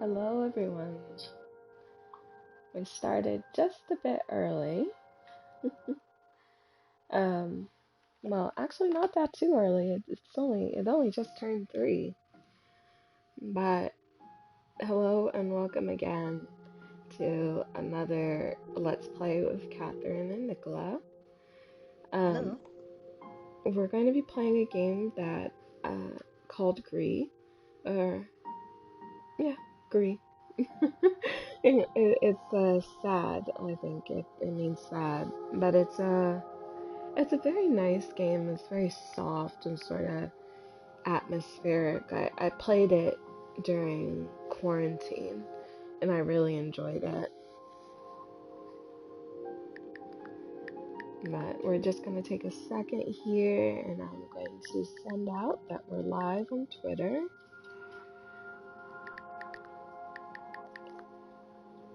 Hello, everyone. We started just a bit early. Um, well, actually, not that too early. It only just turned 3. But hello and welcome again to another Let's Play with Catherine and Nicola. Um, Hello. we're going to be playing a game that called Gris, or yeah, Gris. It's sad. I think it means sad, but it's a very nice game. It's very soft and sort of atmospheric. I played it during quarantine and I really enjoyed it. But we're just going to take a second here and I'm going to send out that we're live on Twitter.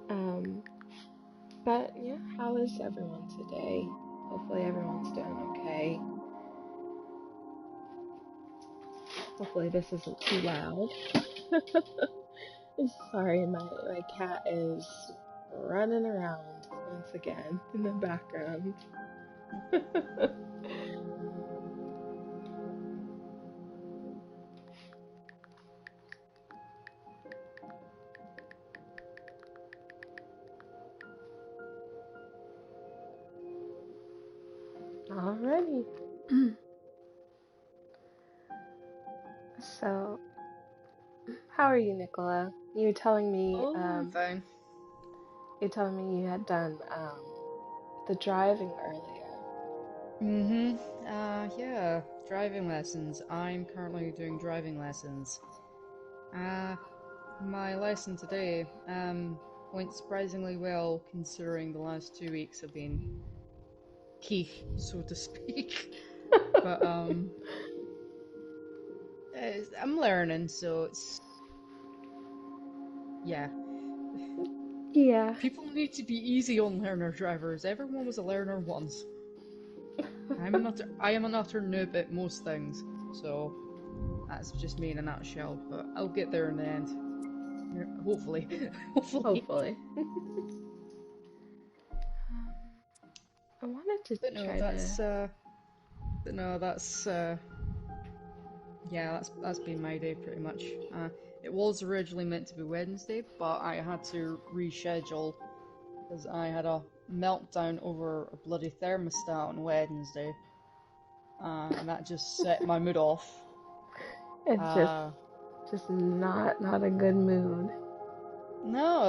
Um, but yeah, how is everyone today? Hopefully everyone's doing okay. Hopefully this isn't too loud. Sorry, my cat is running around once again in the background. Alrighty. So, how are you, Nicola? You were telling me, Oh, I'm fine. you had done the driving earlier. Yeah, driving lessons. I'm currently doing driving lessons. Uh, my lesson today, went surprisingly well considering the last 2 weeks have been key, so to speak. But, I'm learning, so yeah. Yeah. People need to be easy on learner drivers. Everyone was a learner once. I am an utter noob at most things, so that's just me in a nutshell, but I'll get there in the end. Hopefully. Hopefully. Hopefully. I wanted to But no, try to. that's but no, that's yeah, that's been my day pretty much. It was originally meant to be Wednesday, but I had to reschedule because I had a meltdown over a bloody thermostat on Wednesday, and that just set my mood off. It's Uh, just not a good mood. no,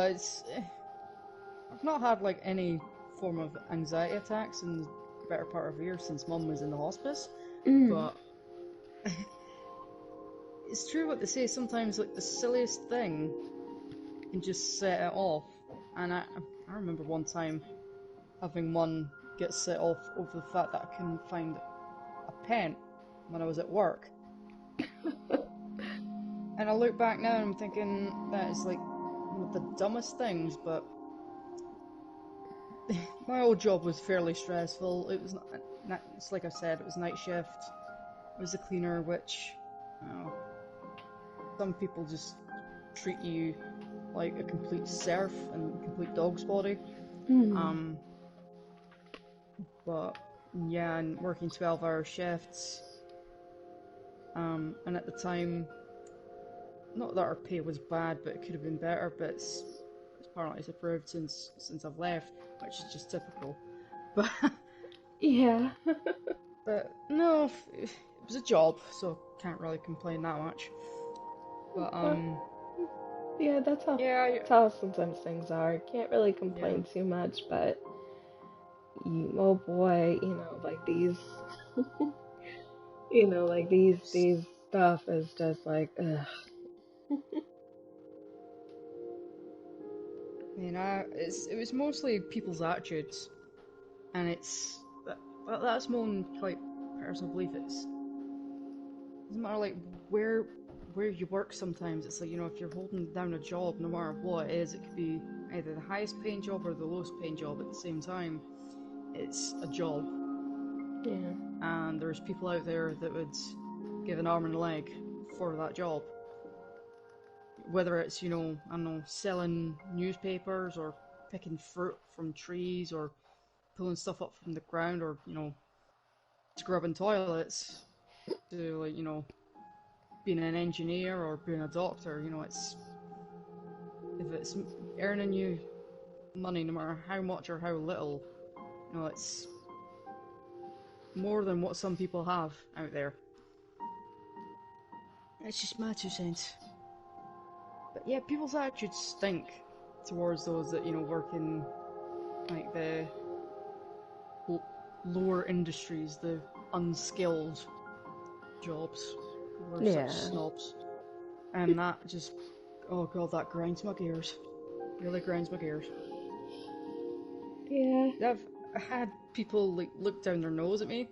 I've not had like any form of anxiety attacks in the better part of a year since Mum was in the hospice, Mm. but it's true what they say. Sometimes like the silliest thing can just set it off. And I remember one time having one get set off over the fact that I couldn't find a pen when I was at work. And I look back now and I'm thinking that is like one of the dumbest things, but my old job was fairly stressful. It was not it's like I said, it was night shift. I was a cleaner, which oh, some people just treat you like a complete serf and complete dog's body. Mm. Um, but yeah, and working 12-hour shifts. And at the time, not that our pay was bad, but it could have been better. But it's apparently it's improved since I've left, which is just typical. But Yeah. but no, it was a job, so can't really complain that much. But Well, yeah, yeah, that's how sometimes things are. Can't really yeah. complain too much, but oh boy, like these, like these stuff is just like, ugh. It was mostly people's attitudes, and that's my own quite personal belief. Doesn't matter like where where you work. Sometimes it's like if you're holding down a job, no matter what it is, it could be either the highest paying job or the lowest paying job at the same time. It's a job, Yeah. and there's people out there that would give an arm and a leg for that job. whether it's, you know, I don't know, selling newspapers or picking fruit from trees or pulling stuff up from the ground or, you know, scrubbing toilets to, like, you know, being an engineer or being a doctor, you know, if it's earning you money, no matter how much or how little, you know, it's more than what some people have out there. It's just my 2 cents. But yeah, people's attitudes stink towards those that, you know, work in like the lower industries, the unskilled jobs. We're such Yeah. snobs. And that just, oh god, that grinds my gears. Really grinds my gears. Yeah. I've had people like look down their nose at me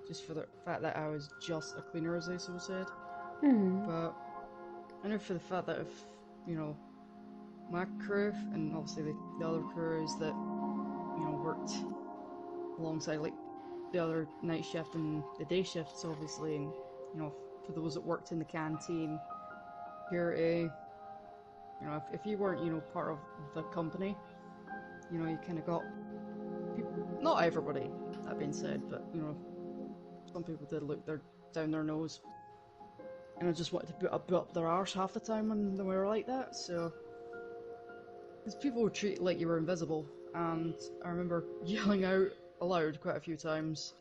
just for the fact that I was just a cleaner, as they so said. Hmm. But I know for the fact that if, you know, my crew and obviously the other crews that, you know, worked alongside like the other night shift and the day shifts, obviously, and you know, for those that worked in the canteen, security, you know, if you weren't, you know, part of the company, you know, you kind of got people, not everybody, that being said, but you know, some people did look down their nose, and I just wanted to put up their arse half the time when they were like that. So, because people would treat you like you were invisible, and I remember yelling out aloud quite a few times,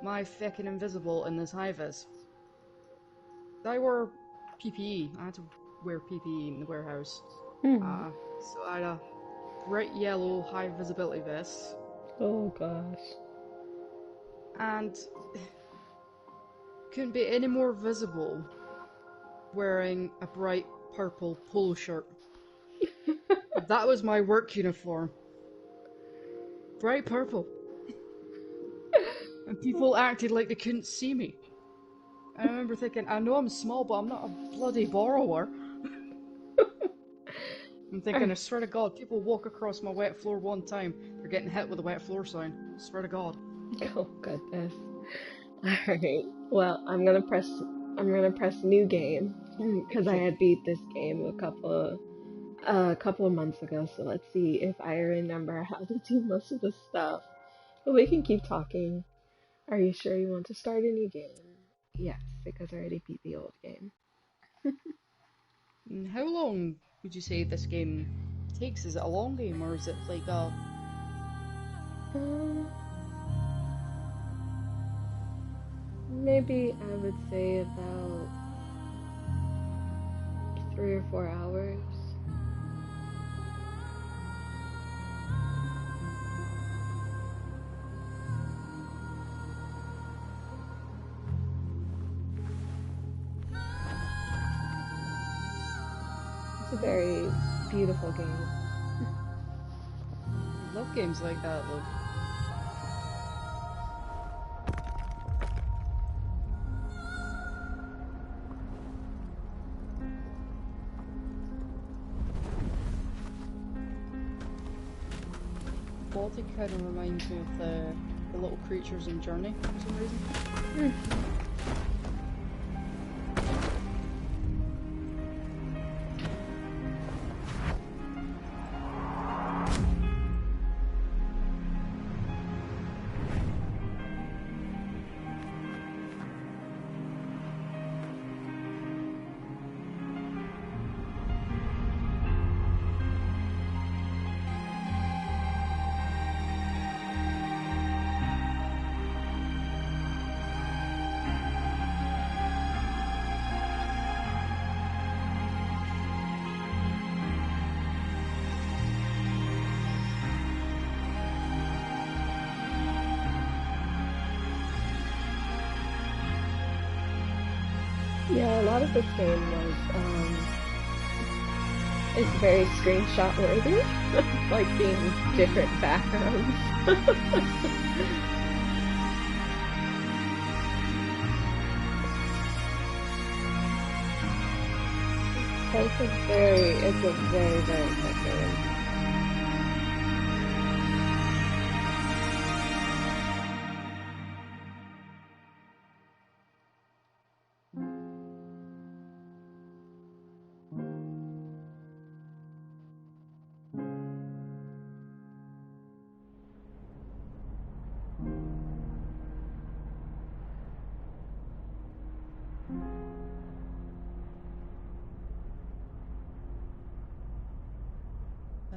"My feckin' invisible in this high vis." I wore PPE. I had to wear PPE in the warehouse. Hmm. Uh, so I had a bright yellow high visibility vest, Oh gosh. and couldn't be any more visible wearing a bright purple polo shirt. That was my work uniform. Bright purple. And people acted like they couldn't see me. I remember thinking, I know I'm small, but I'm not a bloody borrower. I'm thinking, I swear to God, people walk across my wet floor one time, they're getting hit with a wet floor sign. I swear to God. Oh goodness. Alright. Well, I'm gonna press new game because I Okay. had beat this game a couple of months ago, so let's see if I remember how to do most of the stuff. But we can keep talking. Are you sure you want to start a new game? Yes, because I already beat the old game. And how long would you say this game takes? Is it a long game, or is it like a... Um, Maybe I would say about 3 or 4 hours. It's a very beautiful game. I love games like that, though. Baltic kind of reminds me of the little creatures in Journey for some reason. Mm. Yeah, a lot of this game was is very screenshot worthy, like being different backgrounds. It's a very, very good game.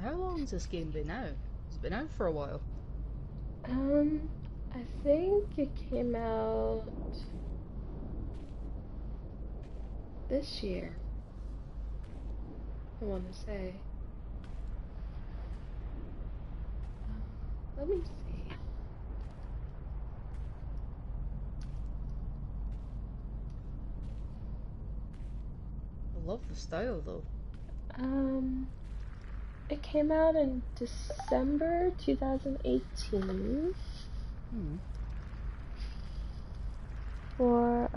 how long has this game been out? It's been out for a while. I think it came out this year, I want to say. Let me see. I love the style though. It came out in December 2018 Hmm. for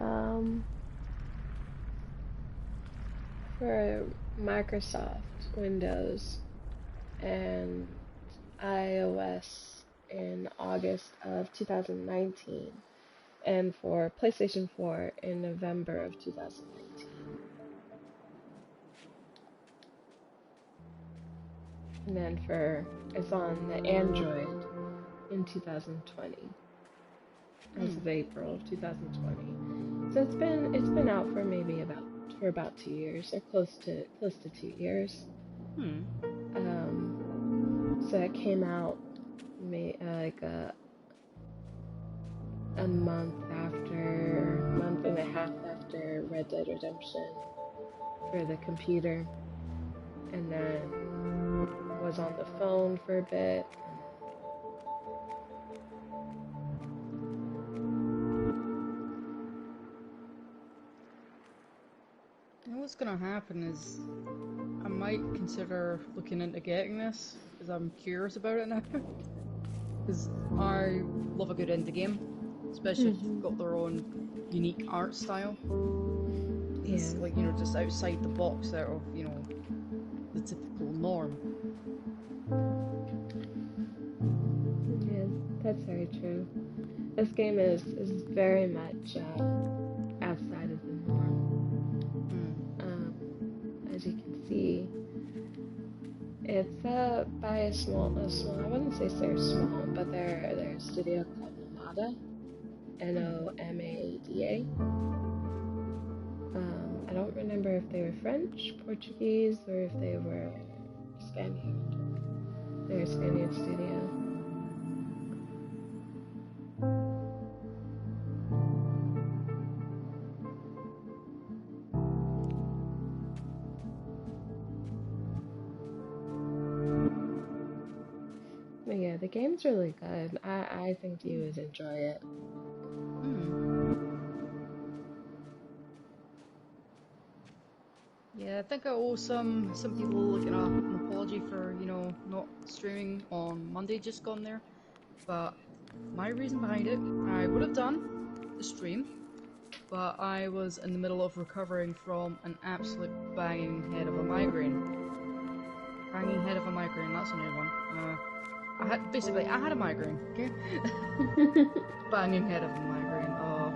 Microsoft Windows and iOS in August of 2019, and for PlayStation 4 in November of 2019. And then it's on the Android in 2020, as of April of 2020. So it's been out for maybe about 2 years, or close to 2 years. So it came out like a month and a half after Red Dead Redemption for the computer, and then was on the phone for a bit. What's gonna happen is I might consider looking into getting this because I'm curious about it now. Because I love a good indie game, especially if they've got their own unique art style. It's like, you know, just outside the box out of, you know, the typical norm. Yeah, that's very true. This game is very much outside of the norm. As you can see, it's by a small, I wouldn't say they're small, but they're a studio called Nomada, Nomada. I don't remember if they were French, Portuguese, or if they were Spaniard. They're a Spaniard studio. But yeah, the game's really good. I think you would enjoy it. Yeah, I think I owe some people looking up an apology for, you know, not streaming on Monday just gone there. But my reason behind it, I would have done the stream, but I was in the middle of recovering from an absolute banging head of a migraine. Banging head of a migraine, that's a new one. I had a migraine, okay? Banging head of a migraine, oh.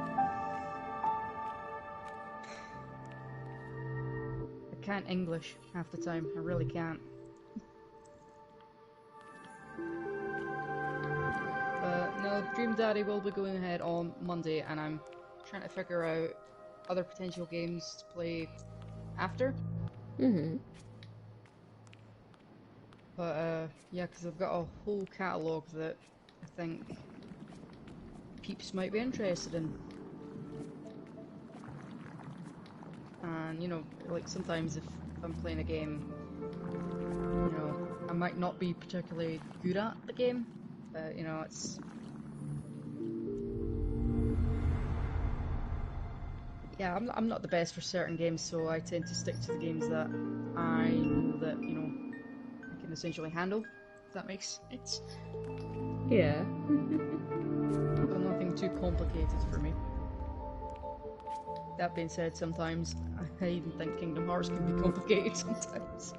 I can't English half the time, I really can't. No, Dream Daddy will be going ahead on Monday, and I'm trying to figure out other potential games to play after. But yeah, because I've got a whole catalogue that I think peeps might be interested in. And, you know, like sometimes if I'm playing a game, you know, I might not be particularly good at the game, but, you know, it's... Yeah, I'm not the best for certain games, so I tend to stick to the games that I know that, you know, I can essentially handle, if that makes sense. Yeah. But nothing too complicated for me. That being said, sometimes I even think Kingdom Hearts can be complicated sometimes.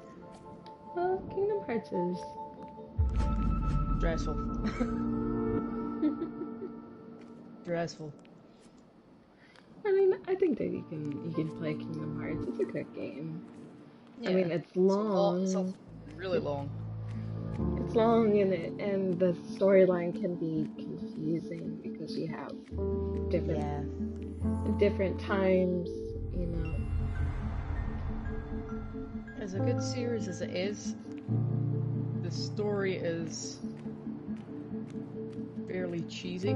Well, Kingdom Hearts is Stressful. Stressful. I mean, I think that you can play Kingdom Hearts. It's a good game. Yeah. I mean, it's long. It's really long. It's long, and the storyline can be confusing because you have different times, you know. As a good series as it is, story is fairly cheesy.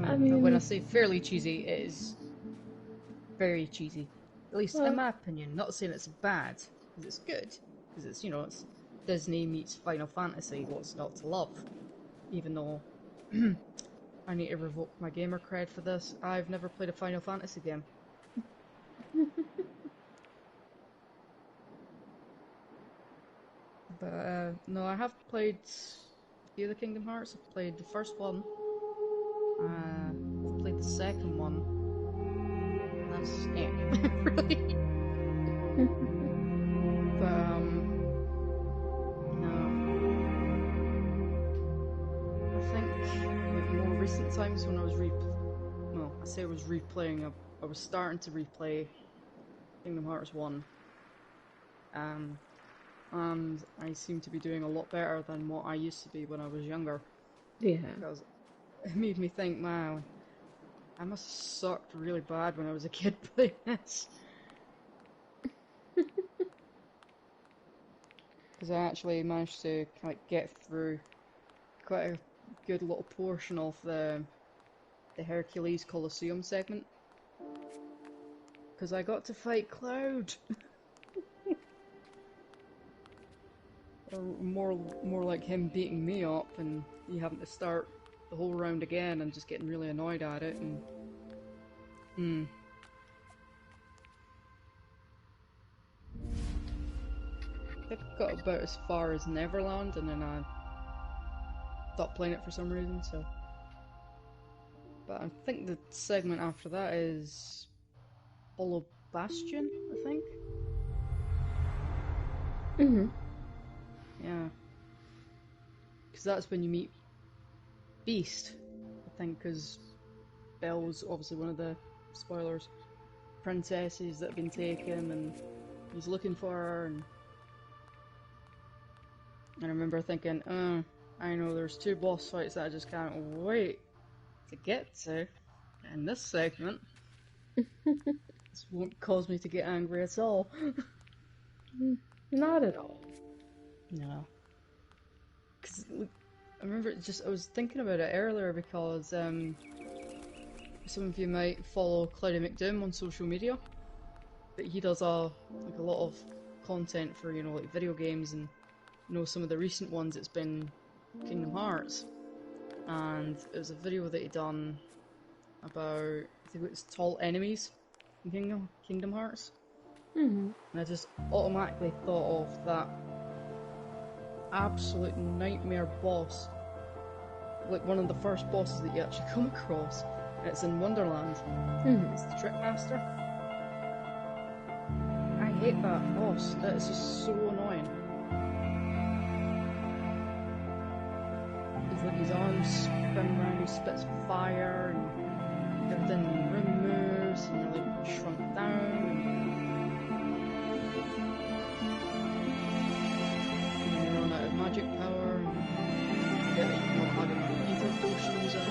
I But when I mean, say fairly cheesy, it is very cheesy. At least in well, my opinion. Not saying it's bad, because it's good. Because it's, you know, it's Disney meets Final Fantasy. What's not to love? Even though I need to revoke my gamer cred for this, I've never played a Final Fantasy game. But no, I have played a few of the Kingdom Hearts. I've played the first one. I've played the second one. And that's it, really. But no, I think like more recent times when I was I was replaying. I was starting to replay Kingdom Hearts 1. And I seem to be doing a lot better than what I used to be when I was younger. yeah. Because it made me think, man, I must have sucked really bad when I was a kid playing this. Because I actually managed to get through quite a good little portion of the Hercules Colosseum segment. Because I got to fight Cloud! Or more like him beating me up and you having to start the whole round again and just getting really annoyed at it and I think I got about as far as Neverland and then I stopped playing it for some reason, so. But I think the segment after that is Hollow Bastion, I think? Mm-hmm. Yeah. Because that's when you meet Beast, I think, because Belle's obviously one of the, spoilers, princesses that have been taken and he's looking for her and I remember thinking, I know there's 2 boss fights that I just can't wait to get to in this segment. This won't cause me to get angry at all. Not at all. No. Because I remember I was thinking about it earlier because some of you might follow Cloudy McDoom on social media, but he does a lot of content for, you know, like video games and, you know, some of the recent ones it's been Kingdom Hearts. And it was a video that he done about, I think it was tall enemies in Kingdom Hearts. Mm-hmm. And I just automatically thought of that absolute nightmare boss, like one of the first bosses that you actually come across, and it's in Wonderland. Mm-hmm. It's the Trick Master. I hate that boss. It's just so annoying. It's like his arms spin around, he spits fire, and everything in the room moves, and you're like shrunk down. And you run out of magic power, and you get like not having enough ether potions in.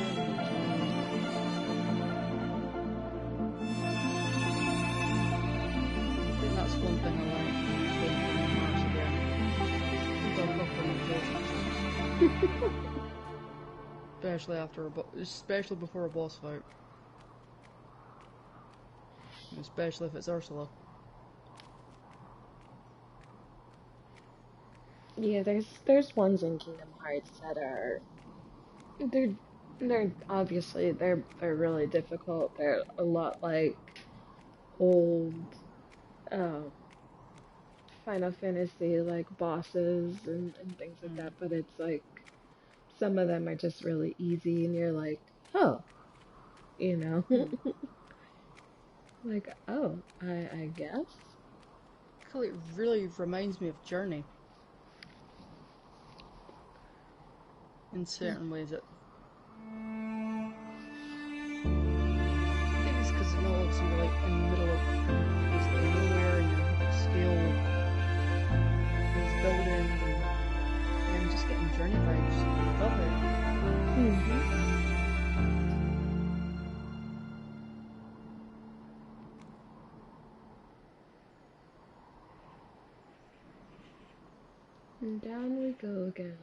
I think that's one thing I like playing Kingdom Hearts again. Dog up on the boss. Especially before a boss fight. Especially if it's Ursula. Yeah, there's ones in Kingdom Hearts that are they're obviously they're really difficult. They're a lot like old uh, Final Fantasy like bosses and things like that, but it's like some of them are just really easy and you're like, oh, you know. Like, oh, I guess. It really reminds me of Journey. In certain ways. I think it's because obviously you're like in the middle of basically nowhere and you're scale this building and I'm just getting Journey vibes. Love it. Mm-hmm. And down we go again.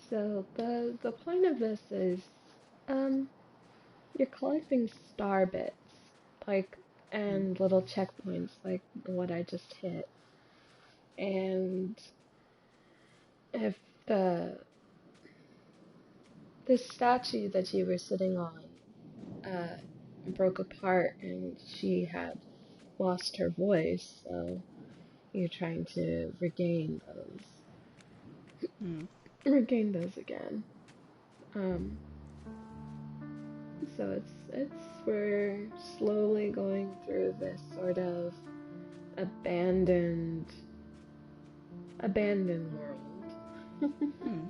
So the point of this is, um, you're collecting star bits, like, Mm. and little checkpoints, like what I just hit. And if the the statue that you were sitting on uh, broke apart and she had lost her voice, so you're trying to Mm. regain those again. Um, so it's we're slowly going through this sort of abandoned abandoned world. Mm.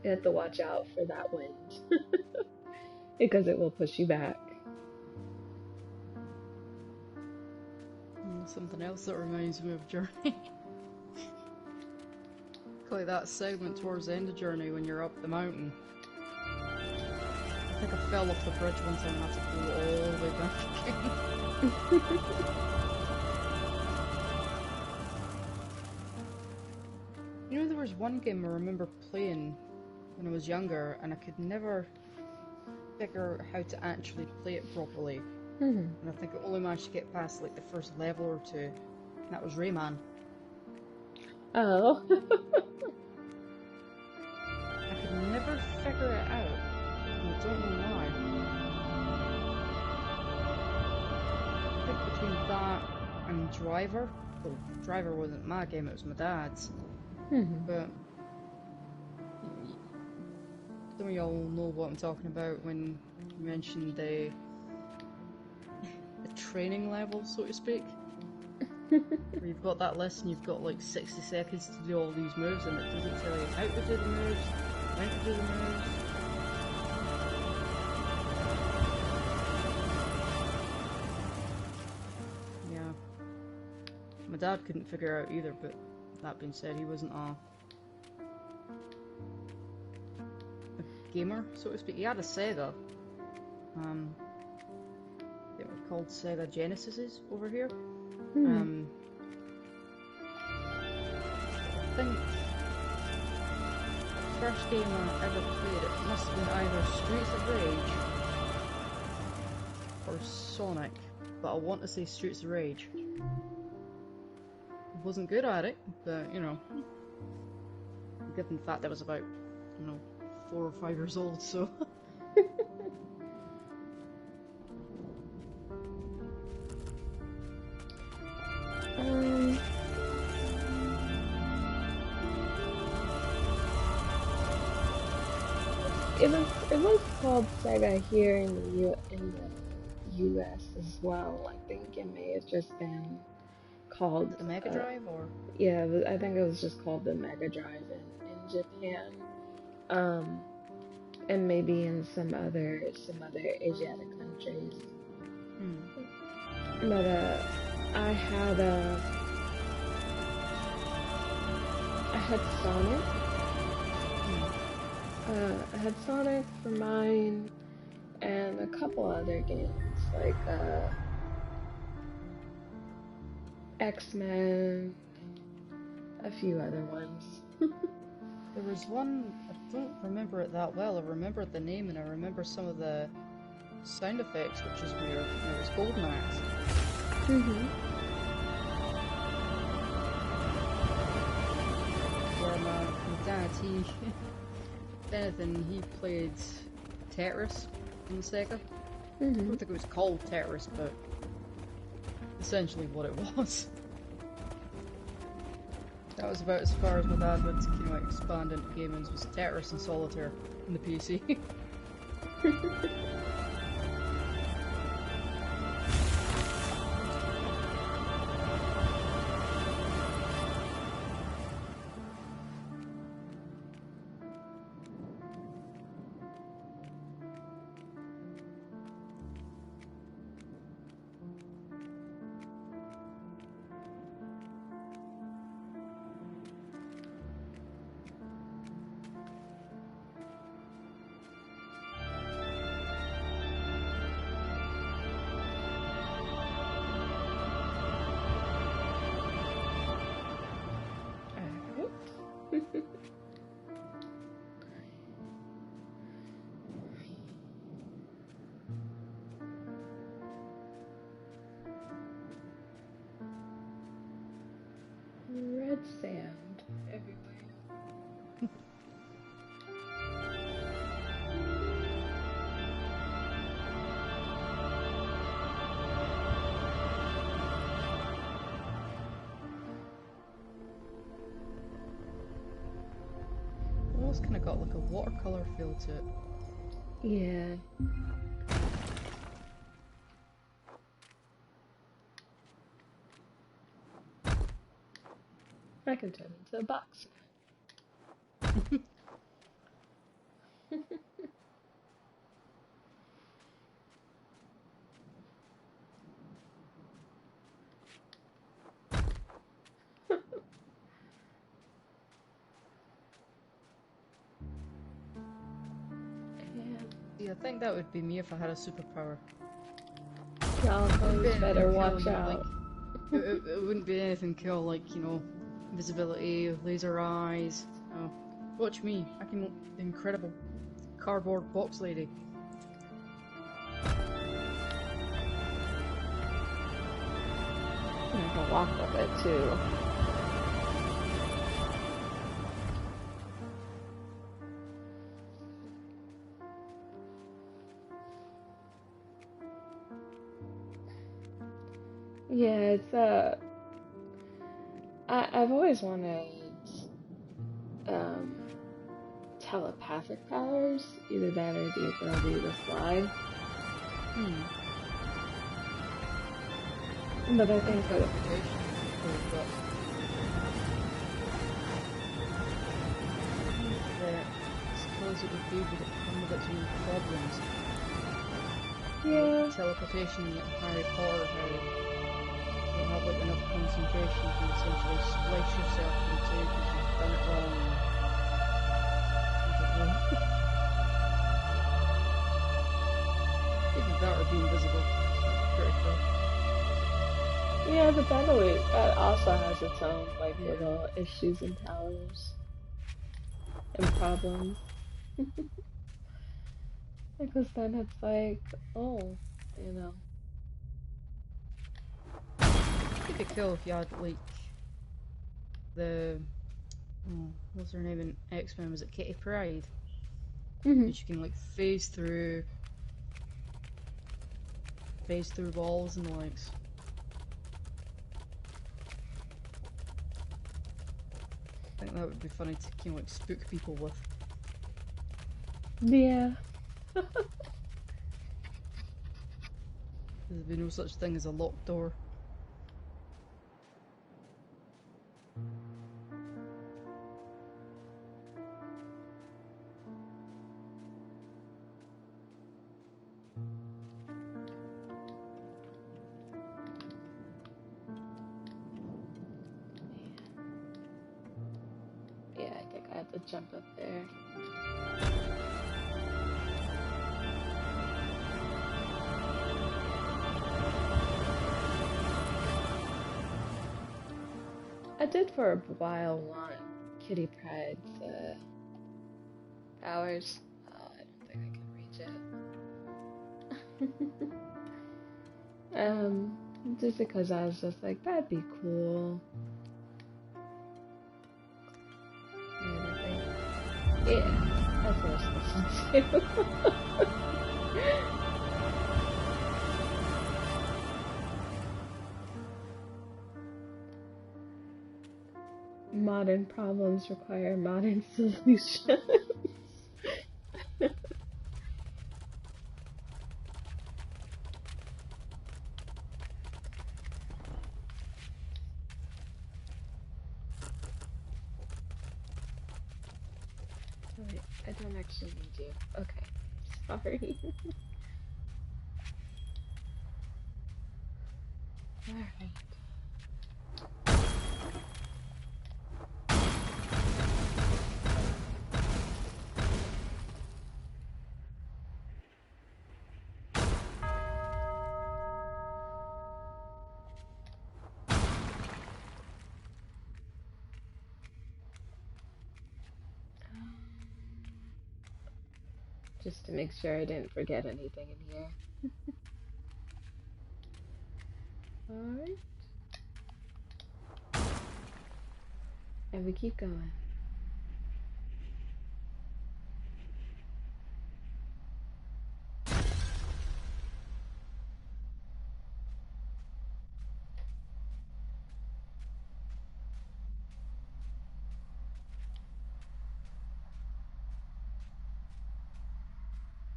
You have to watch out for that wind because it will push you back. Something else that reminds me of Journey. Like that segment towards the end of Journey when you're up the mountain. I think I fell off the bridge one time and had to go all the way back again. You know, there was one game I remember playing when I was younger and I could never figure out how to actually play it properly. Mm-hmm. And I think I only managed to get past like the first level or two. And that was Rayman. Oh. I could never figure it out. And I don't know why. I think between that and Driver. Well, Driver wasn't my game, it was my dad's. Mm-hmm. But some of y'all know what I'm talking about when you mentioned the training level, so to speak. Where you've got that list and you've got like 60 seconds to do all these moves and it doesn't tell you how to do the moves, when to do the moves. Yeah. My dad couldn't figure out either, but that being said, he wasn't a gamer, so to speak. He had a Sega. They were called Sega Genesises over here. Mm-hmm. I think the first game I ever played, it must have been either Streets of Rage or Sonic, but I want to say Streets of Rage. I wasn't good at it, but you know, given the fact I was about, 4 or 5 years old, so. It was called Sega here in the U.S. as well. I think it may have just been called The Mega Drive, or? yeah. I think it was just called the Mega Drive in Japan, and maybe in some other Asiatic countries. But I had Sonic. I had Sonic for mine, and a couple other games like X-Men, a few other ones. There was one, I don't remember it that well. I remember the name and I remember some of the sound effects, which is weird. And it was Golden Axe. Mm-hmm. Where my dad, if anything, he played Tetris on the Sega. I Mm-hmm. don't think it was called Tetris, but essentially what it was. That was about as far as my dad would, expand into gaming, was Tetris and Solitaire in the PC. Red sand everywhere. Almost kind of got like a watercolor feel to it. Yeah. I can turn into a boxer. Yeah, I think that would be me if I had a superpower. Y'all better watch Cool, out. It wouldn't be anything cool like, you know, invisibility, laser eyes. Oh, watch me. I can the incredible cardboard box lady. I can walk with it too. Yeah, it's I've always wanted um telepathic powers, either that or the ability to fly. But I think that Suppose it would be, but it come with its own problems. yeah. Teleportation in Harry Potter, how you don't have like enough concentration to essentially splice yourself in two because you've done it wrong. Even that or be invisible. Pretty cool. Yeah, but that also has its own like little issues and powers and problems. Because then it's like, oh, you know. It'd be cool if you had like the what's her name in X-Men? Was it Kitty Pryde? Mm-hmm. That you can like phase through walls and the likes. I think that would be funny to kind of like spook people with. Yeah. There'd be no such thing as a locked door. Yeah, I think I have to jump up there. I did for a while want Kitty Pryde's powers. I don't think I can reach it. Just because I was just like, that'd be cool. And I think, yeah, that's what I was listening to. Modern problems require modern solutions. wait, I don't actually need you. Okay. Sorry. Alright. Just to make sure I didn't forget anything in here. Alright. And we keep going.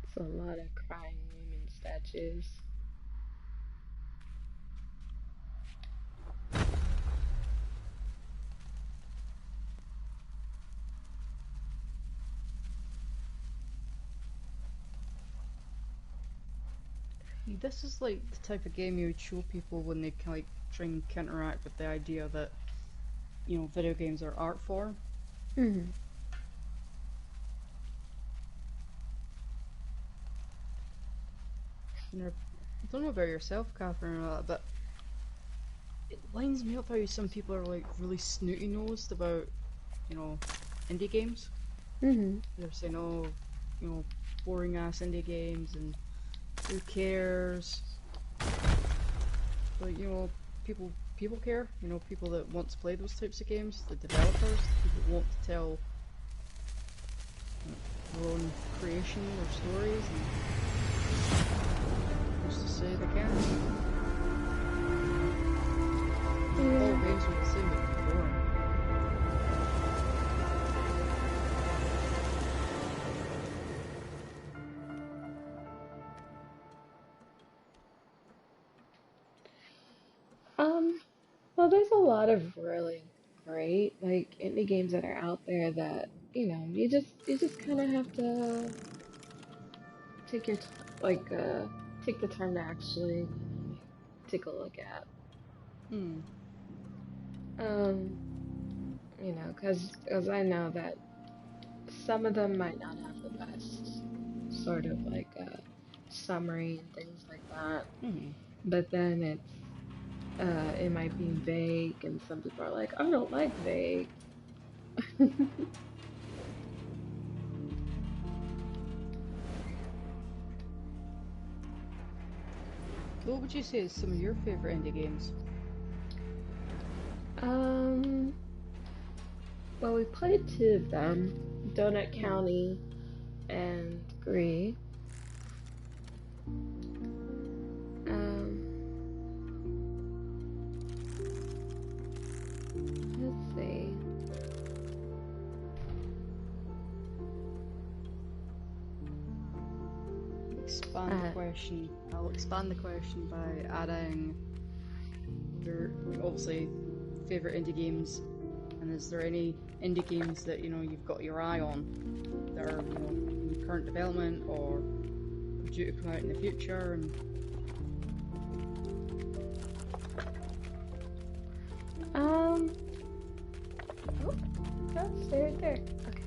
It's a lot of crying women statues. This is like the type of game you would show people when they can like try and counteract with the idea that, you know, video games are art form. Mm-hmm. You know, I don't know about yourself, Catherine, or that, but it lines me up how some people are like really snooty nosed about, you know, indie games. Mm-hmm. They're saying, oh, you know, boring ass indie games and who cares? But you know, people care. You know, people that want to play those types of games, the developers, the people that want to tell their own creation or stories, and just to say they can. All games are the same, but boring. Well, there's a lot of really great like indie games that are out there that you just kind of have to take your take the time to actually take a look at. Hmm. Um, because I know that some of them might not have the best sort of like summary and things like that, Hmm. but then it might be vague, and some people are like, I don't like vague. What would you say is some of your favorite indie games? um, well, we played two of them, Donut Hmm. County and Gris. Um, let's see. Expand the Uh, question. I'll expand the question by adding your obviously favorite indie games, and is there any indie games that you know you've got your eye on that are you know in current development or due to come out in the future? And um, oh, that's right there. Okay.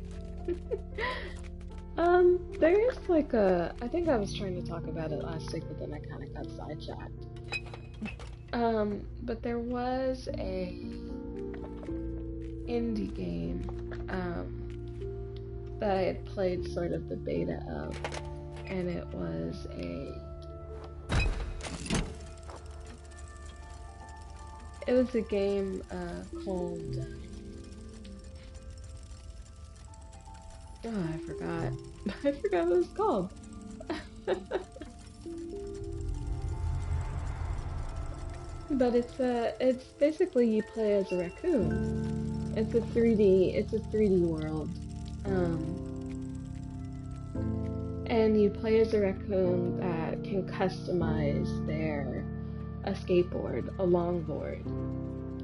There is like I think I was trying to talk about it last week, but then I kind of got sidetracked. But there was a indie game, that I had played sort of the beta of, and it was a game, called, oh, I forgot. I forgot what it was called. But it's basically you play as a raccoon. It's a 3D world. Um, and you play as a raccoon that can customize a skateboard, a longboard.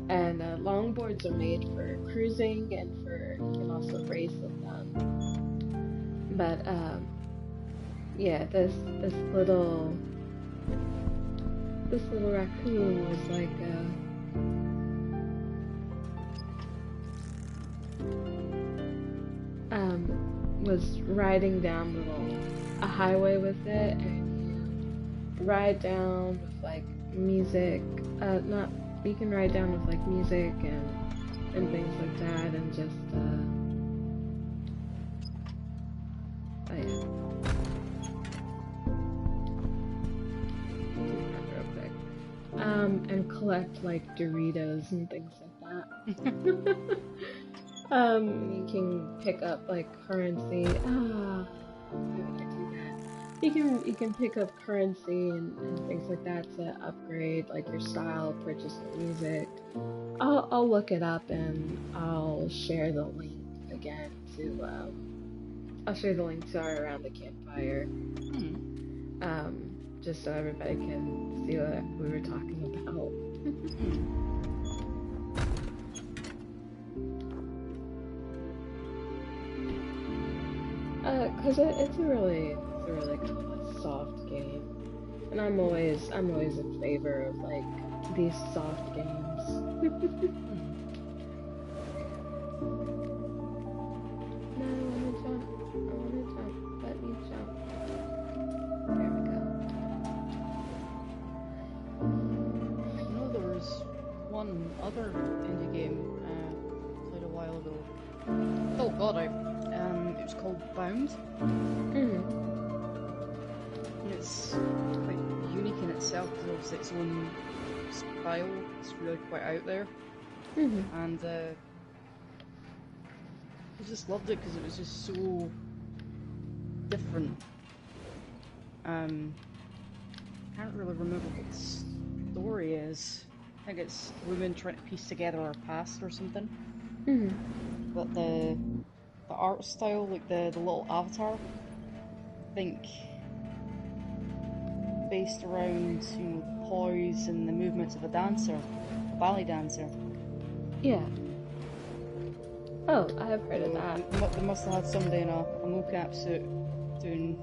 And longboards are made for cruising, and you can also race with them. But yeah, this little raccoon was like was riding down a highway with it, and you ride down with like music. Not You can ride down with like music and things like that, and just oh yeah. Real quick. And collect like Doritos and things like that. You can pick up like currency. Why would I do that? You can pick up currency and things like that to upgrade like your style, purchase new music. I'll look it up and I'll share the link again to I'll share the link to our Around the Campfire. Just so everybody can see what we were talking about. Cause it's a really kind of soft game, and I'm always in favor of like these soft games. No, I wanna jump. Let me jump. There we go. I know there was one other indie game played a while ago. Oh god, it was called Bound. And it's quite unique in itself because it's its own style. It's really quite out there. And I just loved it because it was just so different. Can't really remember what the story is. I think it's women trying to piece together our past or something. But the art style, like the little avatar, I think based around the poise and the movements of a dancer, a ballet dancer. Yeah. Oh, I have heard of that. They must have had somebody in a mocap suit doing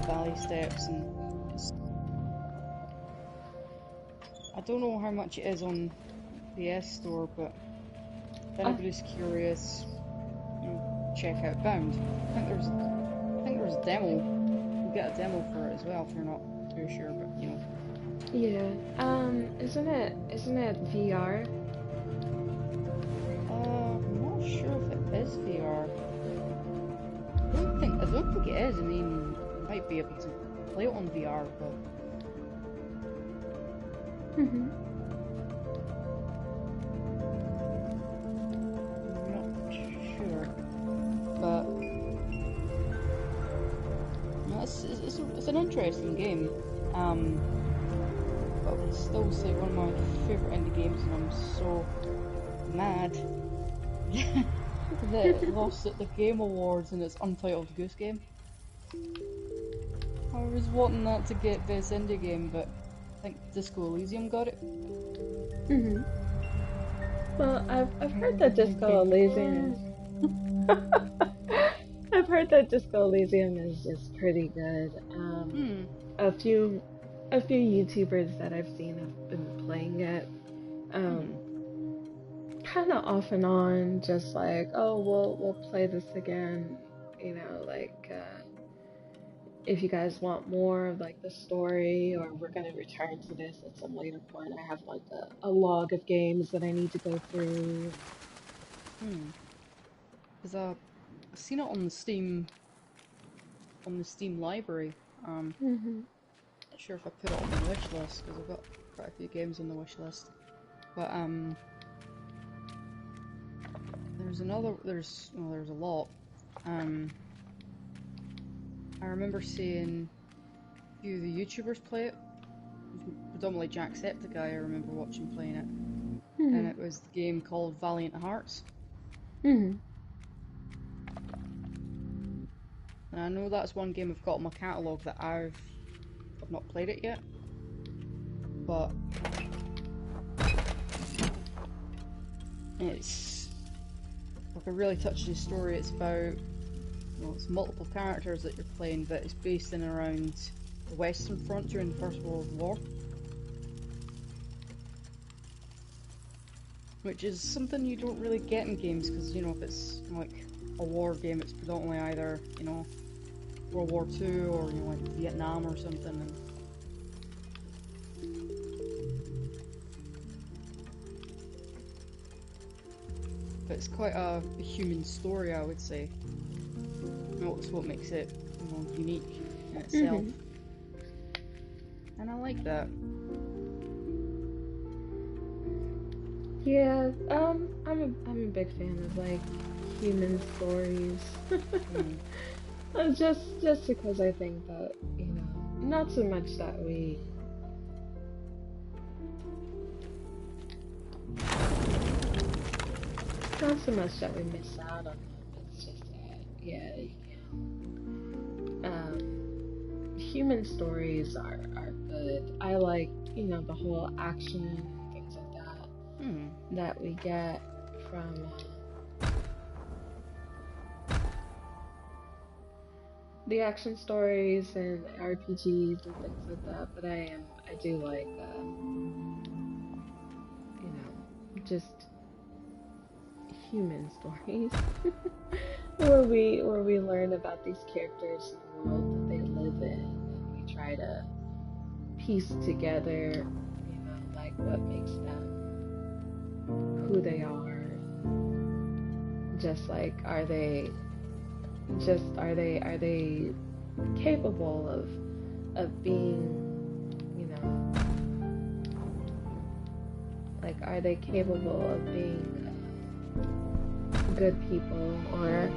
ballet steps, and I don't know how much it is on the PS Store, but if anybody's curious, check out Bound. I think there's a demo. You get a demo for it as well if you're not too sure, but Yeah. Isn't it VR? I'm not sure if it is VR. I don't think it is. I mean, you might be able to play it on VR, but I'm not sure. But no, it's an interesting game. But I would still say one of my favourite indie games, and I'm so mad that it lost at the Game Awards in its Untitled Goose Game. I was wanting that to get Best Indie Game, but I think Disco Elysium got it. Well, I've heard that Disco Elysium I've heard that Disco Elysium is pretty good. A few YouTubers that I've seen have been playing it. Kind of off and on, just like, oh, we'll play this again, like if you guys want more of like the story, or we're gonna return to this at some later point. I have like a log of games that I need to go through. Because I've seen it on the Steam library. Not sure if I put it on the wish list because I've got quite a few games on the wish list. But there's a lot. I remember seeing a few of the YouTubers play it. Predominantly Jacksepticeye, I remember watching playing it. And it was the game called Valiant Hearts. And I know that's one game I've got in my catalogue that I've not played it yet. But like a really touching story. It's about, it's multiple characters that you're playing, but it's based in around the Western Front during the First World War, which is something you don't really get in games because if it's like a war game, it's predominantly either World War II or like Vietnam or something. But it's quite a human story, I would say. That's what makes it unique in itself. And I like that. Yeah, I'm a big fan of like human stories. Just because I think that not so much that we miss out on them. It's just that human stories are good. I like the whole action and things like that that we get from the action stories and RPGs and things like that. But I do like just human stories where we learn about these characters and the world that they live in, and we try to piece together like what makes them who they are. Just like are they capable of being like are they capable of being good people or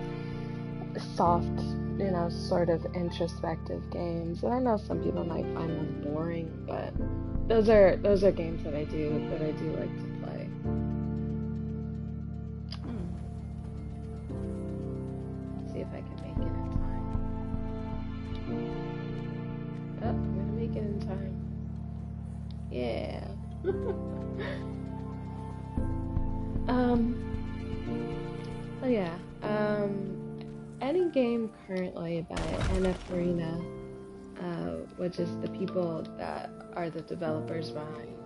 soft sort of introspective games. And I know some people might find them boring, but those are games that I do like to play. Let's see if I can make it in time. Oh, I'm gonna make it in time. Yeah. Oh yeah. Any game currently by NF Arena, which is the people that are the developers behind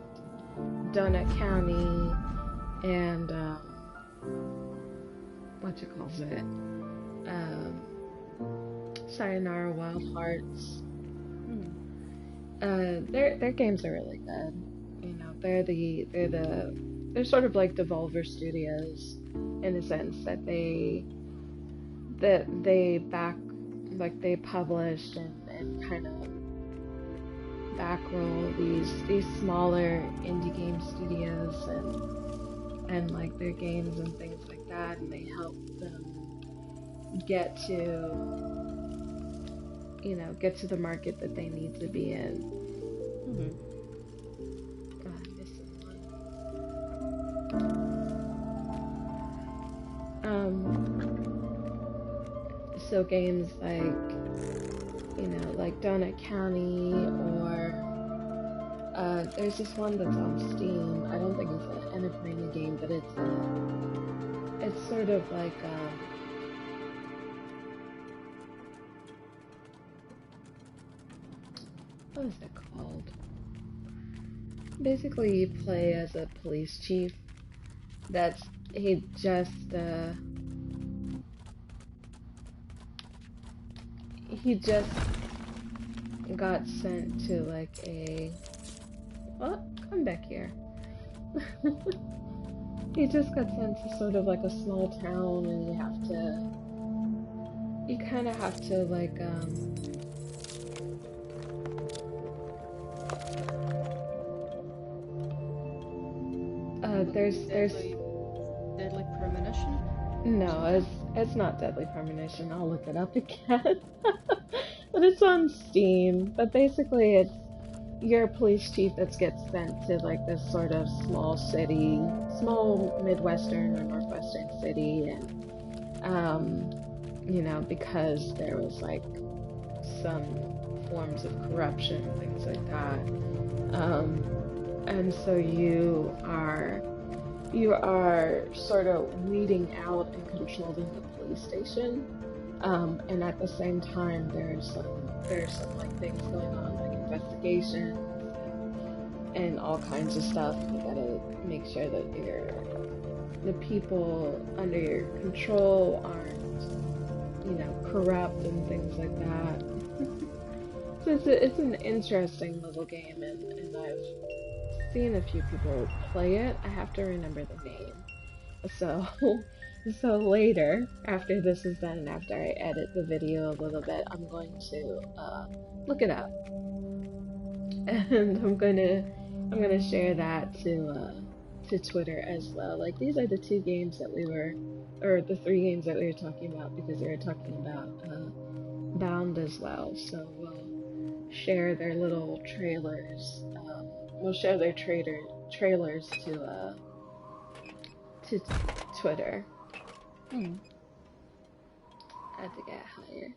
Donut County and Sayonara Wild Hearts. Their games are really good. They're sort of like Devolver Studios in a sense that they publish and kind of backroll these smaller indie game studios and like their games and things like that, and they help them get to the market that they need to be in. So games like Donut County, or there's this one that's on Steam. I don't think it's an Arena game, but it's sort of like what is it called? Basically, you play as a police chief. He just got sent to like come back here. He just got sent to sort of like a small town, and you kind of have to like there's Deadly Premonition? No, it's not Deadly Premonition. I'll look it up again. But it's on Steam. But basically you're a police chief that gets sent to like this sort of small Midwestern or Northwestern city, and because there was like some forms of corruption, things like that. And so you are sort of weeding out and controlling the police station. And at the same time, there's some like things going on, like investigations and all kinds of stuff. You gotta make sure that the people under your control aren't, corrupt and things like that. So it's an interesting little game, and I've seen a few people play it. I have to remember the name. So, so later, after this is done and after I edit the video a little bit, I'm going to look it up, and I'm gonna share that to Twitter as well. Like these are the two games that or the three games that we were talking about because we were talking about Bound as well. So we'll share their little trailers. We'll share their trailers to Twitter. Hmm. I had to get higher.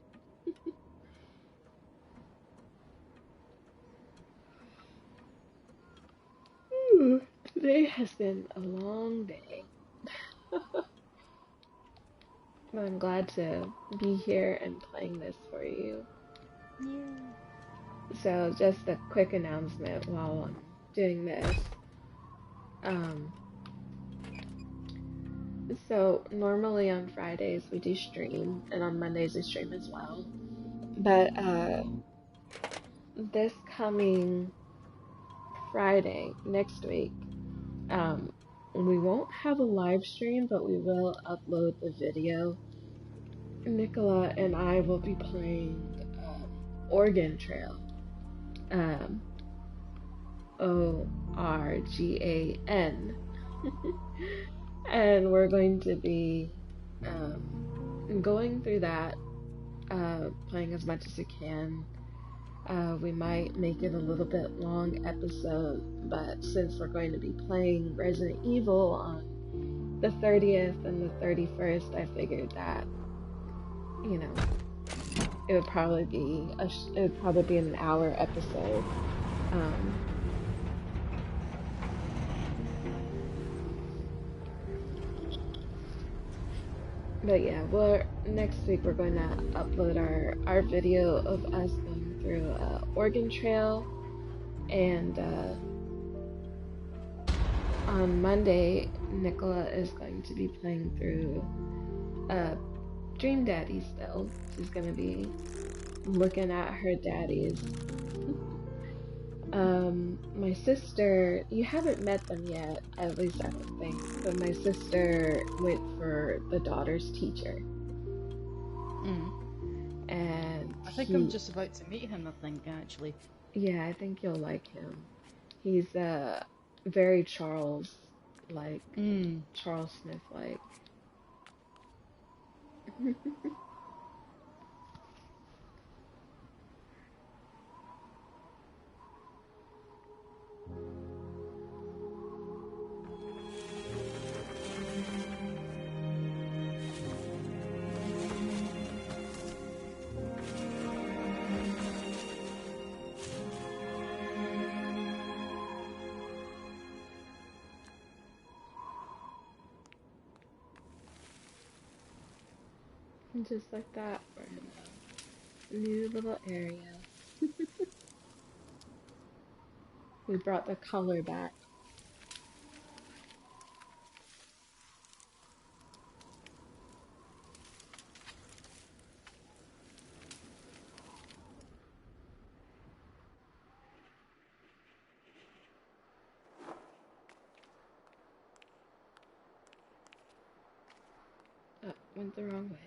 Today has been a long day. But I'm glad to be here and playing this for you. Yeah. So just a quick announcement while I'm doing this. Um, so normally on Fridays we do stream, and on Mondays we stream as well. But this coming Friday, next week, um, we won't have a live stream, but we will upload the video. Nicola and I will be playing Oregon Trail. Organ. And we're going to be going through that, playing as much as we can. We might make it a little bit long episode, but since we're going to be playing Resident Evil on the 30th and the 31st, I figured that, it would probably be an hour episode. But yeah, next week we're going to upload our video of us going through Oregon Trail, and on Monday Nicola is going to be playing through Dream Daddy still. She's going to be looking at her daddies. My sister, you haven't met them yet, at least I don't think, but my sister went for the daughter's teacher. Mm. And I think I'm just about to meet him, I think, actually. Yeah, I think you'll like him. He's very Charles-like, Charles Smith-like. And just like that, we're in a new little area. We brought the color back. Oh, went the wrong way.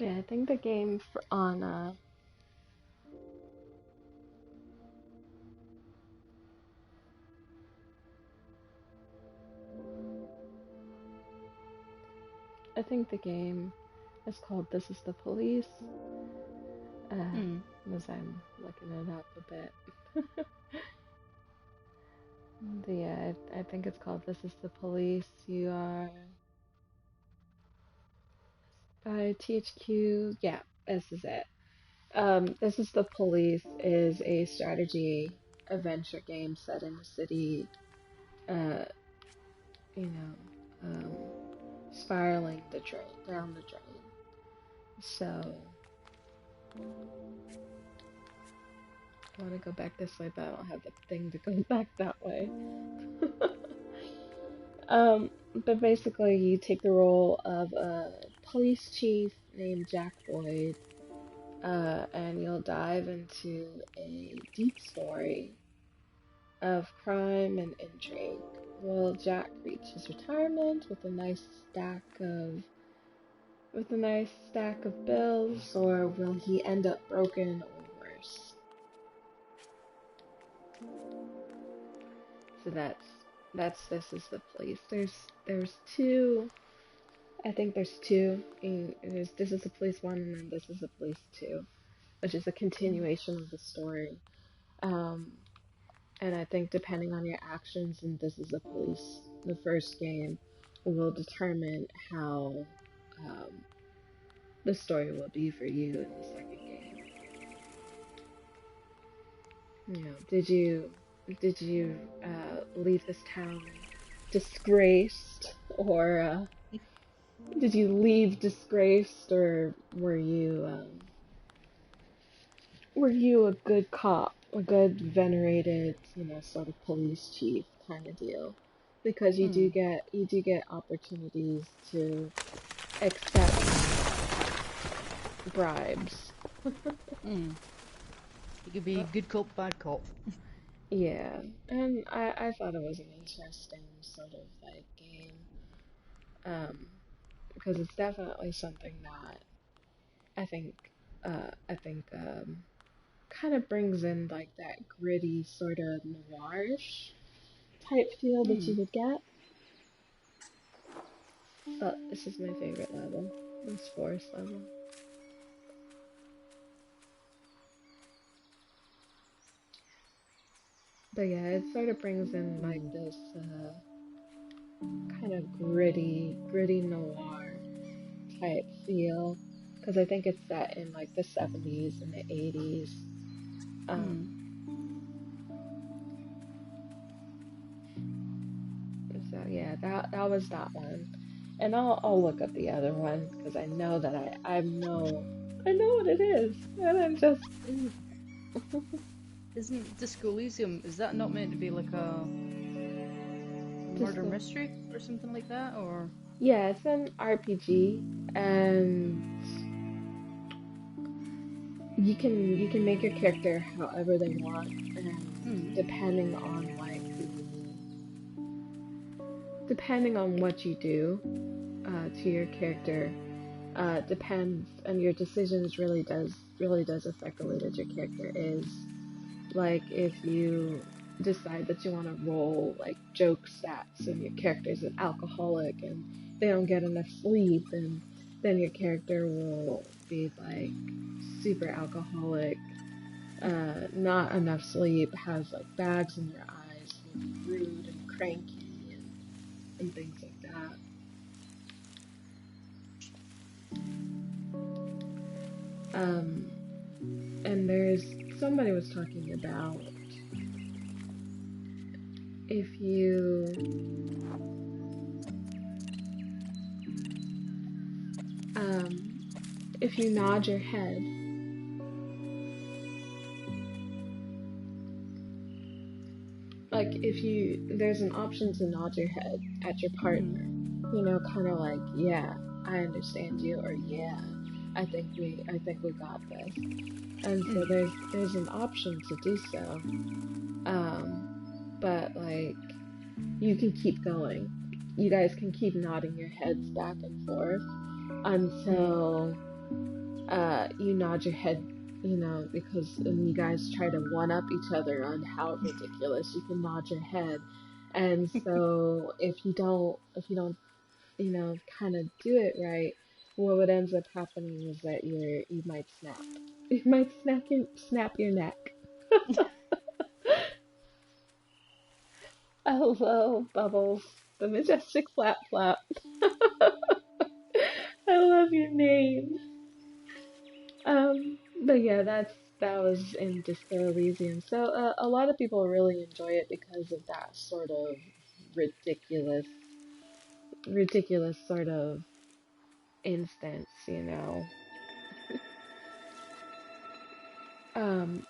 Yeah, I think the game on I think the game is called This Is the Police. Hmm. As I'm looking it up a bit. Yeah, I think it's called This Is the Police. You are by THQ. Yeah, this is it. This Is the Police is a strategy adventure game set in a city, uh, you know, spiraling the drain down the drain. So I want to go back this way, but I don't have the thing to go back that way. But basically, you take the role of a police chief named Jack Boyd, and you'll dive into a deep story of crime and intrigue. Will Jack reach his retirement with a nice stack of bills, or will he end up broken or worse? So that's This Is the Police. There's two. I think there's two. There's This Is the Police 1 and then This Is the Police 2, which is a continuation of the story. Um, and I think depending on your actions in This Is the Police, the first game, will determine how um, the story will be for you in the second game. You know, did you leave this town disgraced, or did you leave disgraced, or were you a good cop, a good venerated, sort of police chief kind of deal? Because Hmm. you do get opportunities to accept bribes. Hmm. You could be Uh, good cop, bad cop. yeah, and I thought it was an interesting sort of like game, um, because it's definitely something that I think kind of brings in like that gritty sort of noirish type feel that Hmm. you would get. But this is my favorite level, this forest level. But yeah, it sort of brings in like Hmm. this kind of gritty noir type feel, because I think it's set in like the 70s and the 80s. Hmm. Um, so yeah, that was that one, and I'll look up the other one because I know that I know what it is, and I'm just Isn't Disco Elysium, is that not meant to be like a murder disco. mystery or something like that? Or. Yeah, it's an RPG, and you can make your character however they want, and Hmm. depending on what you do to your character, depends, and your decisions really does affect the way that your character is. Like if you decide that you want to roll like joke stats and your character's an alcoholic and they don't get enough sleep, and then your character will be like super alcoholic, not enough sleep, has like bags in their eyes, will be rude and cranky and things like that. Um, and there's somebody was talking about if you um, if you nod your head, like if you there's an option to nod your head at your Hmm. partner, kind of like, yeah, I understand you, or yeah, I think we got this. And so Hmm. there's an option to do so. Um, but like you can keep going. You guys can keep nodding your heads back and forth Hmm. until you nod your head, because when you guys try to one up each other on how ridiculous, you can nod your head. And so if you don't, kind of do it right, what ends up happening is that you might snap. You might snap your neck. Hello, Bubbles, the majestic flap flap. I love your name. But yeah, that was in Disco Elysium. So a lot of people really enjoy it because of that sort of ridiculous, ridiculous sort of instance. Um,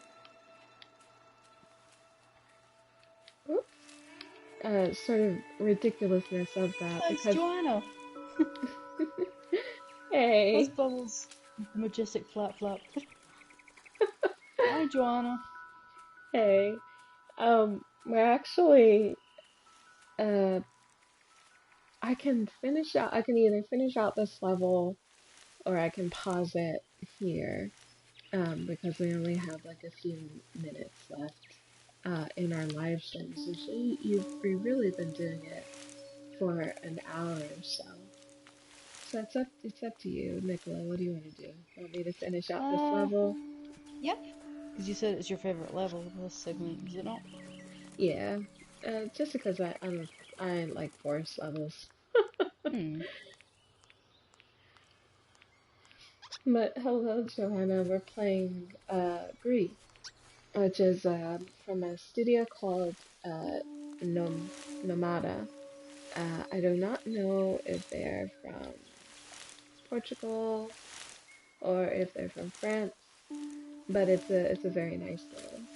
sort of ridiculousness of that That's because Joanna. That's hey, Bubbles. The majestic flap flap. Hi, Joanna. hey, we're actually uh I can either finish out this level or I can pause it here, because we only have like a few minutes left in our live streams. Usually, we've really been doing it for an hour or so. So it's up to you, Nicola. What do you want to do? Want me to finish out this Uh, level? yep. Because you said it's your favorite level of this segment, is it not? Yeah. Just because I like forest levels. Hmm. But hello, Johanna. We're playing Gris, which is from a studio called Nomada. I do not know if they're from Portugal or if they're from France, but it's a very nice game.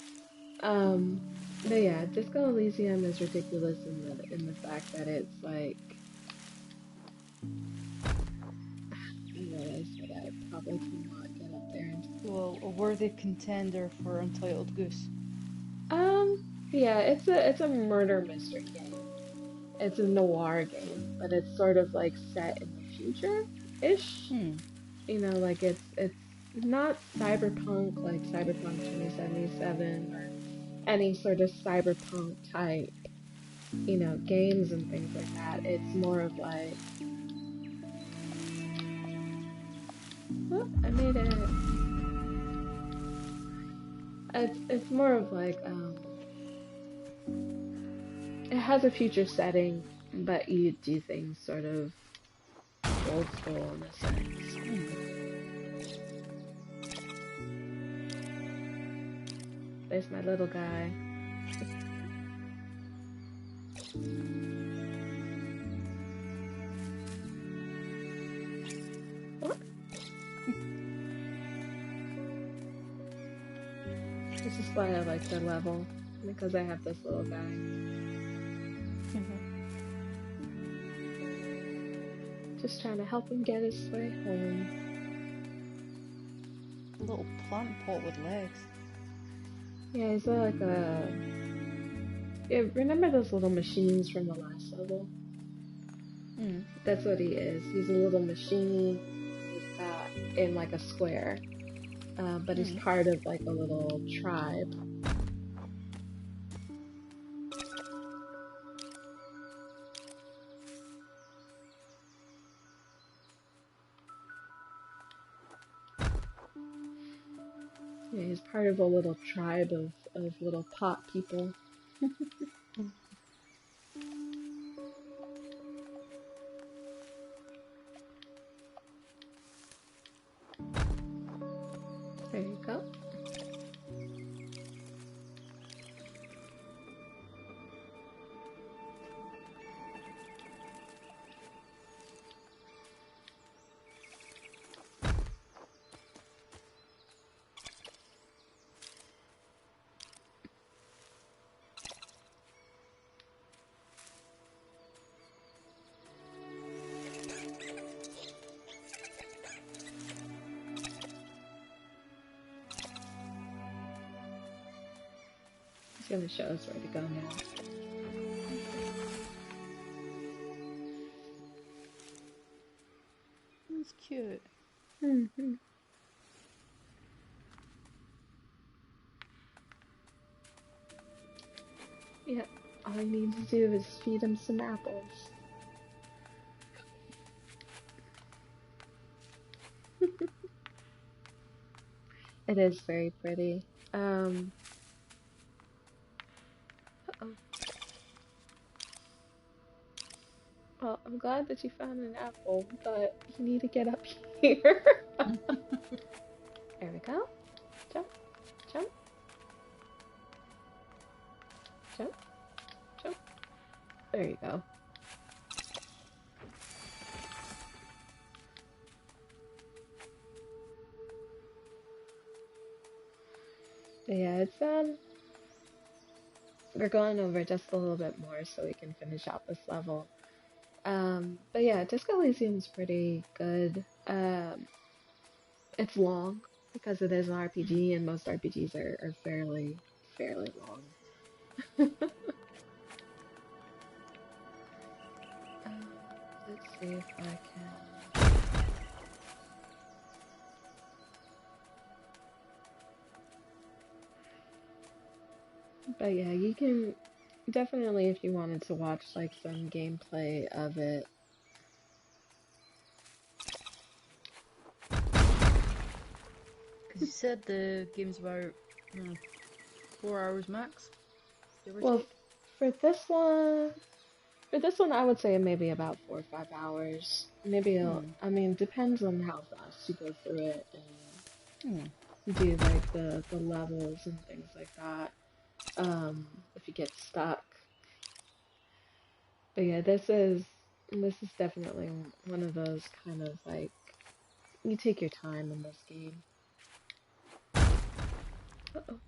Um, but yeah, Disco Elysium is ridiculous in the fact that it's like, I realize that I probably cannot get up there. Well, a worthy contender for Untitled Goose. Um, yeah, it's a murder mystery game. It's a noir game, but it's sort of like set in the future-ish. Hmm. Like it's not cyberpunk like Cyberpunk 2077 or any sort of cyberpunk type, games and things like that. It's more of like, oh, I made it. It's more of like, it has a future setting, but you do things sort of old school in a sense. There's my little guy. What? This is why I like the level, because I have this little guy. Just trying to help him get his way home. A little plant pot with legs. Yeah, he's like a. Yeah, remember those little machines from the last level? Hmm. That's what he is. He's a little machine. He's in like a square, but he's Hmm. part of like a little tribe. Yeah, he's part of a little tribe of little pot people. There you go. He's gonna show us where to go now. That's cute. Hmm. Yeah, all I need to do is feed him some apples. It is very pretty. Um, uh-oh. Well, I'm glad that you found an apple, but you need to get up here. There we go. Jump, jump, jump, jump. There you go. But yeah, we're going over just a little bit more so we can finish out this level. But yeah, Disco Elysium's pretty good. It's long because it is an RPG, and most RPGs are fairly long. Um, let's see if I can. But yeah, you can definitely, if you wanted to watch like some gameplay of it. Because you said the game's about 4 hours max, give or Well, take. for this one, for this one, I would say maybe about 4 or 5 hours. Maybe Hmm. I mean, depends on how fast you go through it Hmm. and do like the levels and things like that. If you get stuck. But yeah, this is definitely one of those kind of like you take your time in this game. Uh-oh.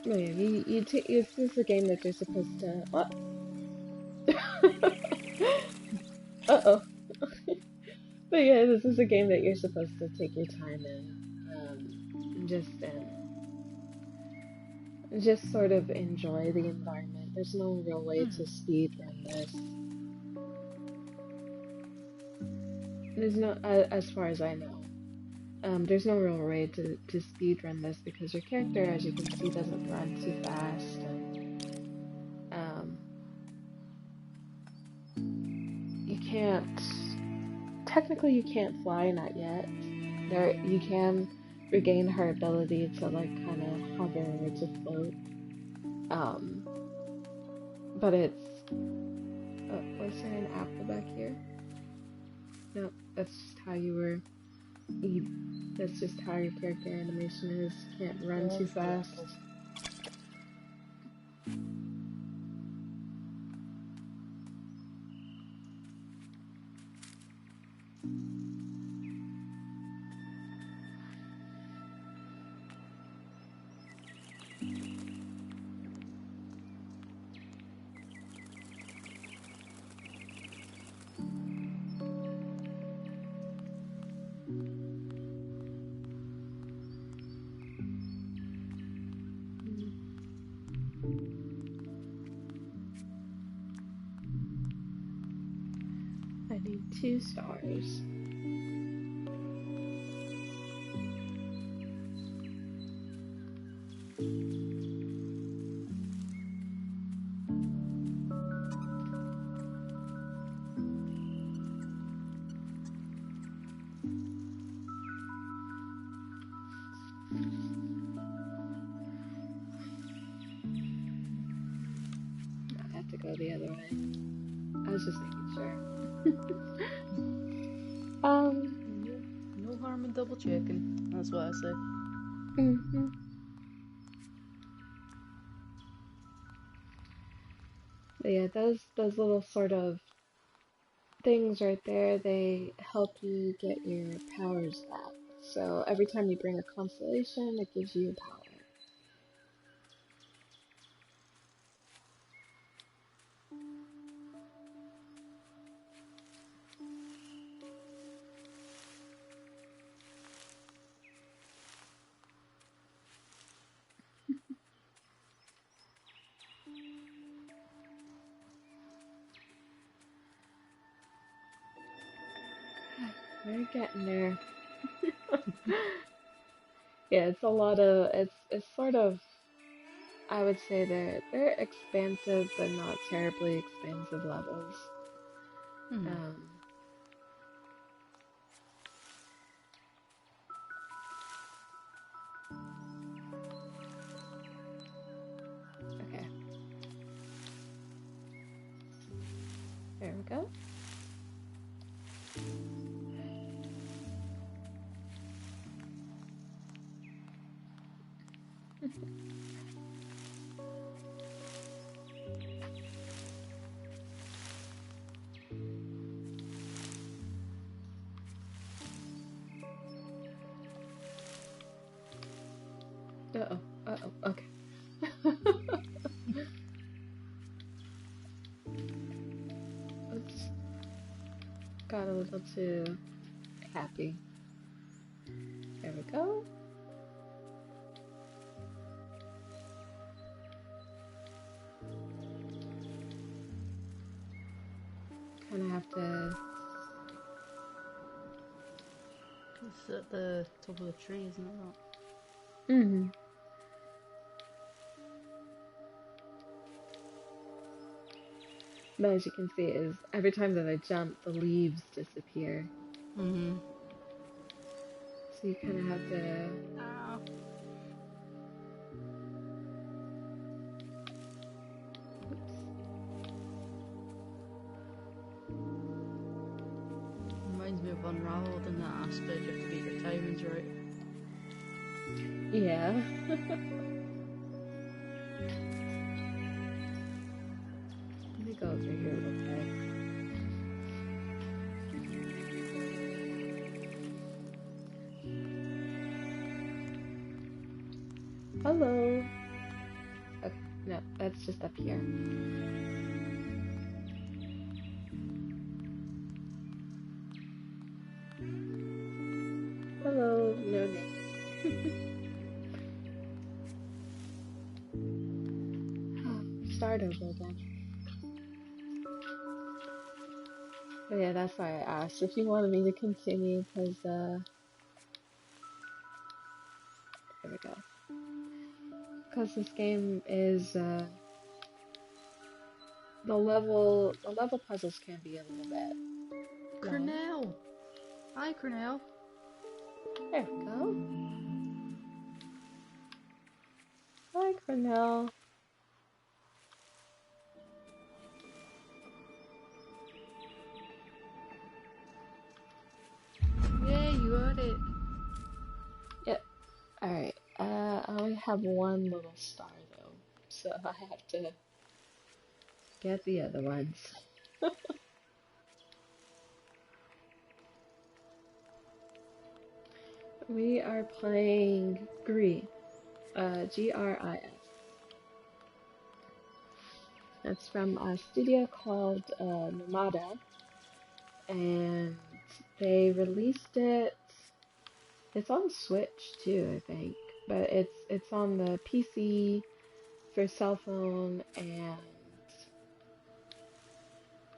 Oh yeah, you take. This is a game that you're supposed to. What? Uh-oh. But yeah, this is a game that you're supposed to take your time in, and just sort of enjoy the environment. There's no real way Hmm. to speed run this. There's no, as far as I know, there's no real way to speed run this because your character, as you can see, doesn't run too fast, and um, you can't. Technically, you can't fly, not yet. There, you can regain her ability to like kind of hover or to float. Um, but it's. Was there an apple back here? No, that's just how you were. You, that's just how your character animation is. Can't run too There's the fast. apple. I need 2 stars. I have to go the other way. I was just making sure. um. No harm in double checking. That's what I say. hmm But yeah, those little sort of things right there, they help you get your powers back. So every time you bring a constellation, it gives you a power. We're getting there. Yeah, it's a lot of it's sort of I would say they're expansive but not terribly expansive levels. Hmm. Um, okay, there we go. Uh-oh, uh-oh, okay. Oops, got a little too happy. There we go. Kind of have to. It's at the top of the tree, isn't it? Mm-hmm. But as you can see, is every time that I jump, the leaves disappear. Mm-hmm. So you kind of have to. Ah. Reminds me of Unraveled in that aspect. You have to get your timings right. Yeah. Let me go over here real quick. Hello. Okay, no, that's just up here. Hello, no name. Start over again. But yeah, that's why I asked if you wanted me to continue, because, there we go. Because this game is, the level puzzles can be a little bit long. Cornell! Hi, Cornell. There we go. Hi, Cornell. Yeah, you got it. Yep. Alright. I only have one little star, though, so I have to get the other ones. We are playing Gris, Gris. It's from a studio called Nomada, and they released it. It's on Switch too, I think, but it's on the PC, for cell phone, and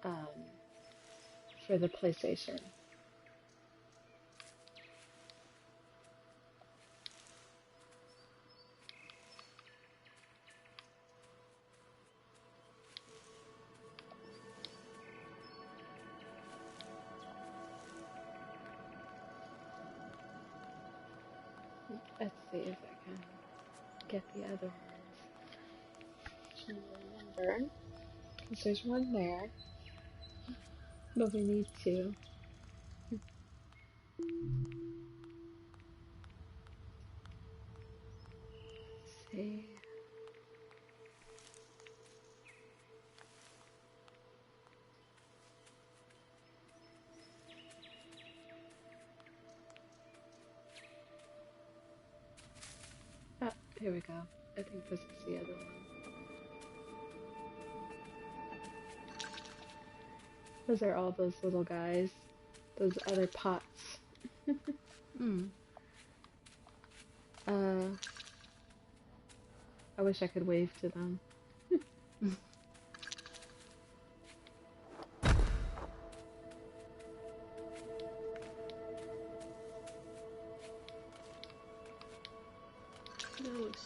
um, for the PlayStation. Let's see if I can get the other ones. Trying to remember, because there's one there, but we need two. Let's see. Ah, here we go. I think this is the other one. Those are all those little guys. Those other pots. Hmm. Uh, I wish I could wave to them.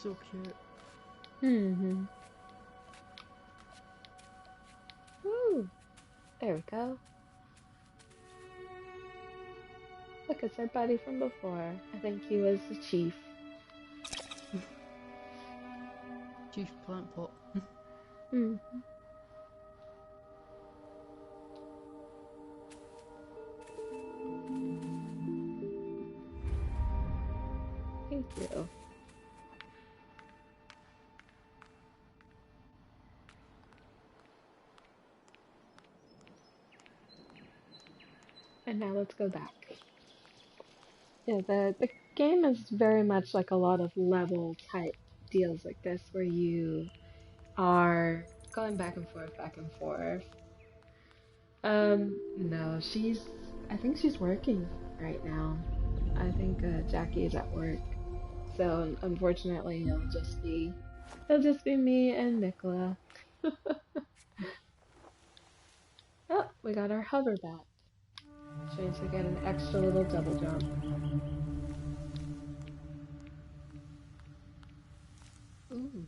so cute. Mm-hmm. Woo! There we go. Look, it's our buddy from before. I think he was the chief. Chief plant pot. Mm. Thank you. And now let's go back. Yeah, the game is very much like a lot of level type deals like this where you are going back and forth, back and forth. No, I think she's working right now. I think Jackie is at work. So unfortunately, it'll just be me and Nicola. Oh, we got our hover back, which means we get an extra little double jump. Ooh.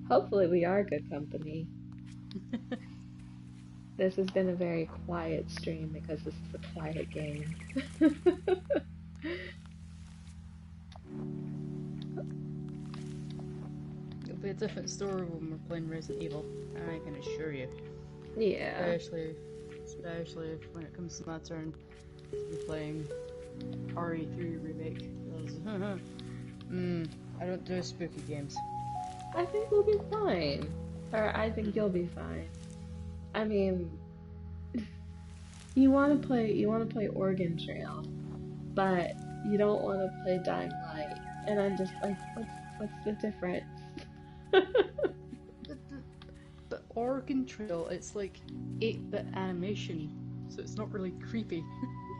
Hopefully, we are good company. This has been a very quiet stream because this is a quiet game. It'll be a different story when we're playing Resident Evil, I can assure you. Yeah. Especially when it comes to my turn to be playing RE3 remake. I don't do spooky games. I think we'll be fine. Or I think you'll be fine. I mean, you want to play Oregon Trail, but you don't want to play Dying Light. And I'm just like, what's the difference? But Oregon Trail, it's like 8-bit animation, so it's not really creepy.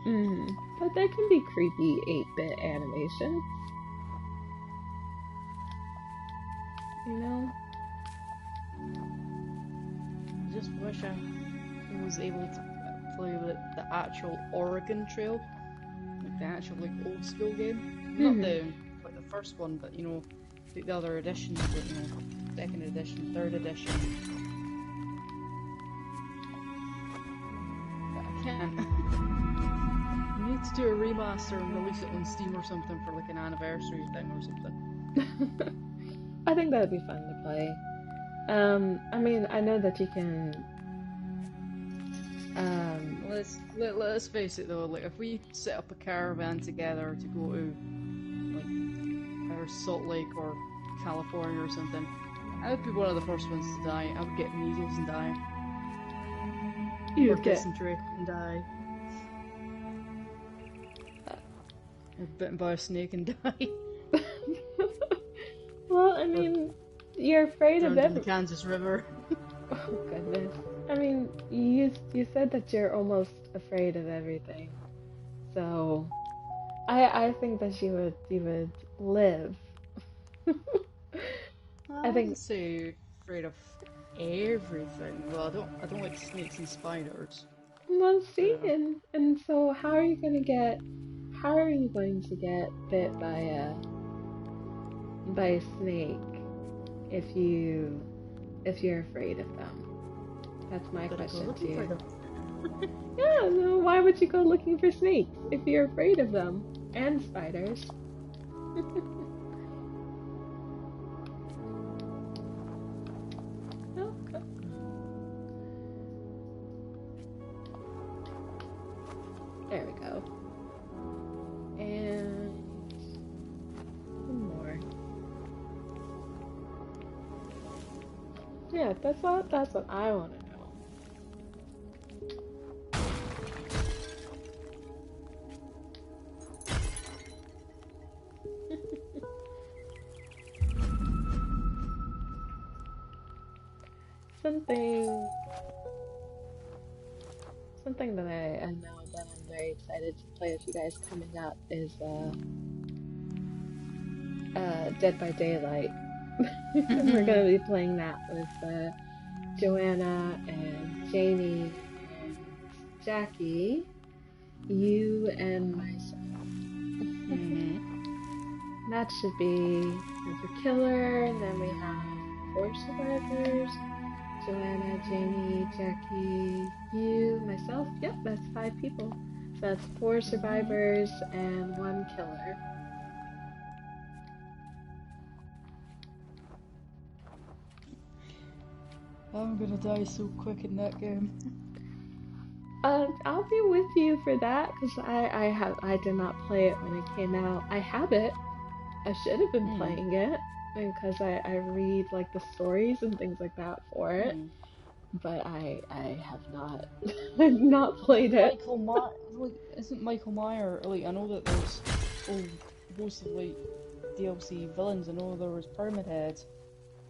But there can be creepy 8-bit animation. You know? I just wish I was able to play the actual Oregon Trail, like the actual old school game. Not the first one, but the other editions, second edition, third edition. But I can't. I need to do a remaster and release it on Steam or something for an anniversary thing or something. I think that'd be fun to play. I mean, I know that you can. Let's face it though. If we set up a caravan together to go to either Salt Lake or California or something, I would be one of the first ones to die. I would get measles and die. Or dysentery and die. Bitten by a snake and die. Well, I mean, you're afraid of everything. In the Kansas River. Oh goodness. I mean, you said that you're almost afraid of everything, so I think that you would live. I wouldn't say afraid of everything. Well, I don't like snakes and spiders. Well, see, and so how are you going to get bit by a snake if you're afraid of them? That's my question to you. Yeah, no, why would you go looking for snakes if you're afraid of them? And spiders. Okay. There we go. And one more. Yeah, that's what I want to know. Something that I know that I'm very excited to play with you guys coming up is Dead by Daylight. We're gonna be playing that with Joanna and Jamie and Jackie, you and myself. That should be the killer, and then we have 4 survivors. Joanna, Jamie, Jackie, you, myself. Yep, that's 5 people. So that's 4 survivors and 1 killer. I'm gonna die so quick in that game. I'll be with you for that, because I did not play it when it came out. I have it. I should have been playing it, because I read like the stories and things like that for it. But I have not I've not played it. Isn't Michael Myers, like, I know that there's loads of like DLC villains. I know there was Pyramid Head.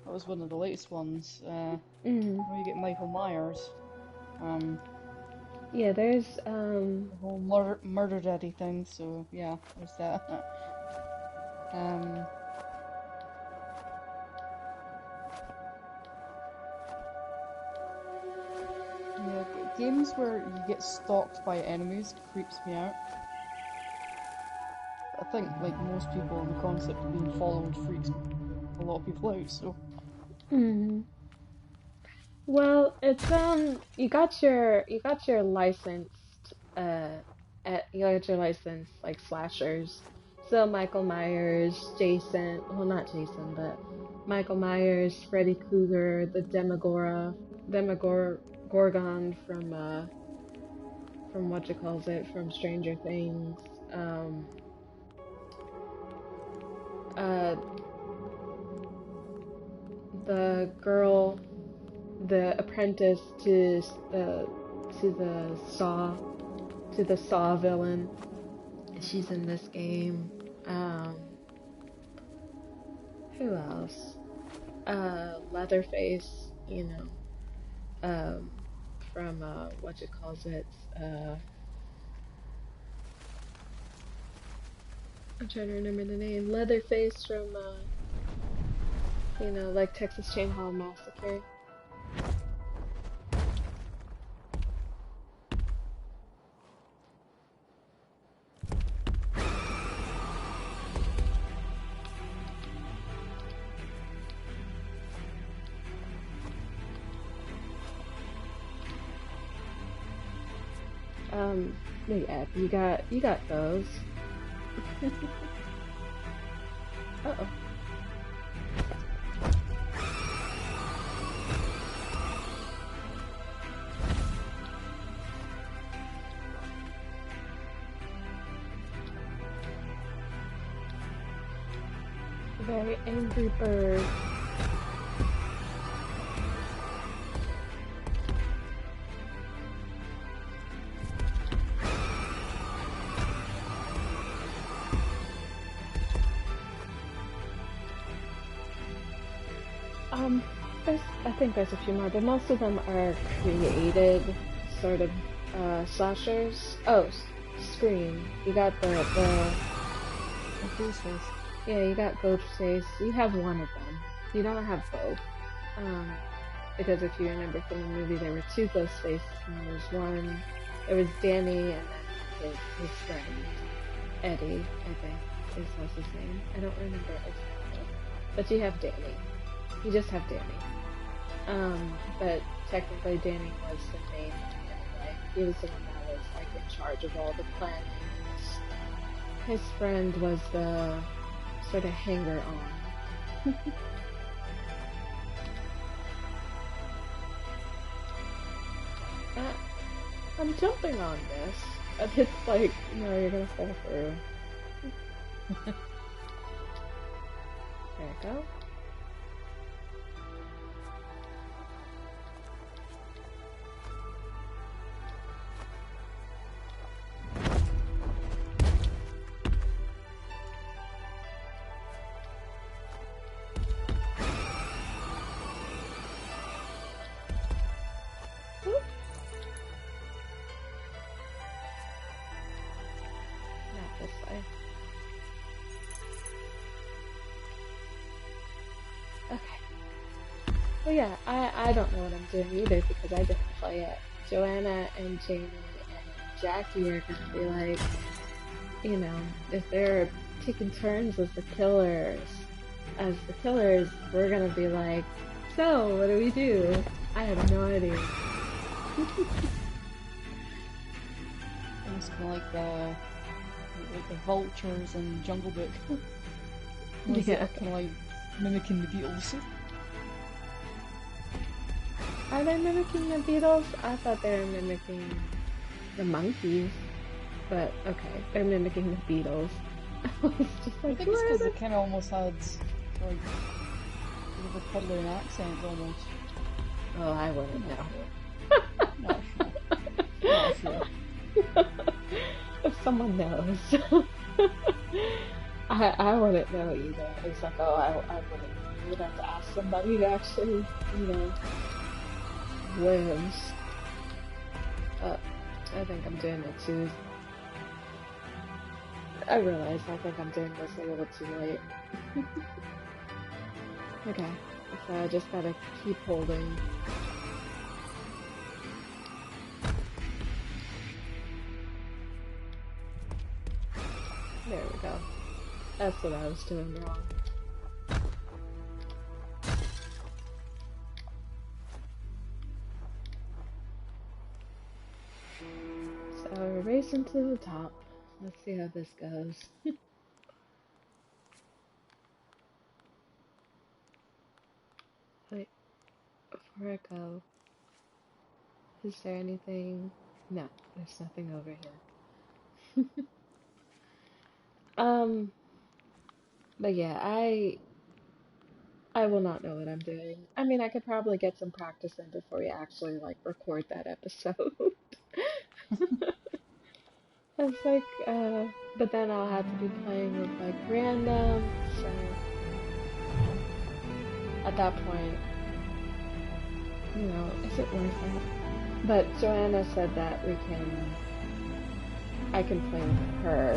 That was one of the latest ones. Where you get Michael Myers. Yeah, there's The whole murder daddy thing. So yeah, there's that. Yeah, games where you get stalked by enemies creeps me out. I think, like most people, the concept of being followed freaks a lot of people out. So. Well, it's you got your licensed you got your licensed like slashers. So Michael Myers, Jason, well not Jason, but Michael Myers, Freddy Krueger, the Demogorgon from what you calls it, from Stranger Things. The girl, the apprentice to the Saw villain. She's in this game. Who else? Leatherface, you know. From what you calls it. I'm trying to remember the name. Leatherface from you know, like Texas Chainsaw Massacre. Yeah, you got those. Uh-oh. Very angry bird. I think there's a few more, but most of them are created sort of slashers. Oh, Scream. You got the Ghostface. yeah, you got Ghostface. You have one of them. You don't have both. Because if you remember from the movie, there were 2 Ghostfaces, and there was one. There was Danny, and then his friend Eddie, I think, was his name. I don't remember exactly, but you have Danny. You just have Danny. But technically Danny was the main one anyway. He was the one that was like in charge of all the planning. His friend was the sort of hanger-on. I'm jumping on this. And it's like, no, you're gonna fall through. There you go. Well, yeah, I don't know what I'm doing either because I didn't play it. Joanna and Jamie and Jackie are gonna be like, you know, if they're taking turns as the killers, we're gonna be like, so what do we do? I have no idea. It's kind of like the vultures in Jungle Book. Was Yeah. it kind of like mimicking the Beatles? Are they mimicking the Beatles? I thought they were mimicking the monkeys. But okay, they're mimicking the Beatles. I was just I like, think it's because what? they kind of almost had like sort of a Puddlerian accent almost. Oh, I wouldn't Not sure. Not sure. know. If someone knows. I wouldn't know either. It's like, oh, I wouldn't know. You'd have to ask somebody who actually, lives. I think I'm doing it too. I realize I think I'm doing this a little too late. Okay, so I just gotta keep holding. There we go. That's what I was doing wrong. So we're racing to the top. Let's see how this goes. Wait, before I go, is there anything? No, there's nothing over here. But yeah, I will not know what I'm doing. I mean, I could probably get some practice in before we actually like record that episode. It's like, but then I'll have to be playing with like random, so at that point, is it worth it? But Joanna said that I can play with her,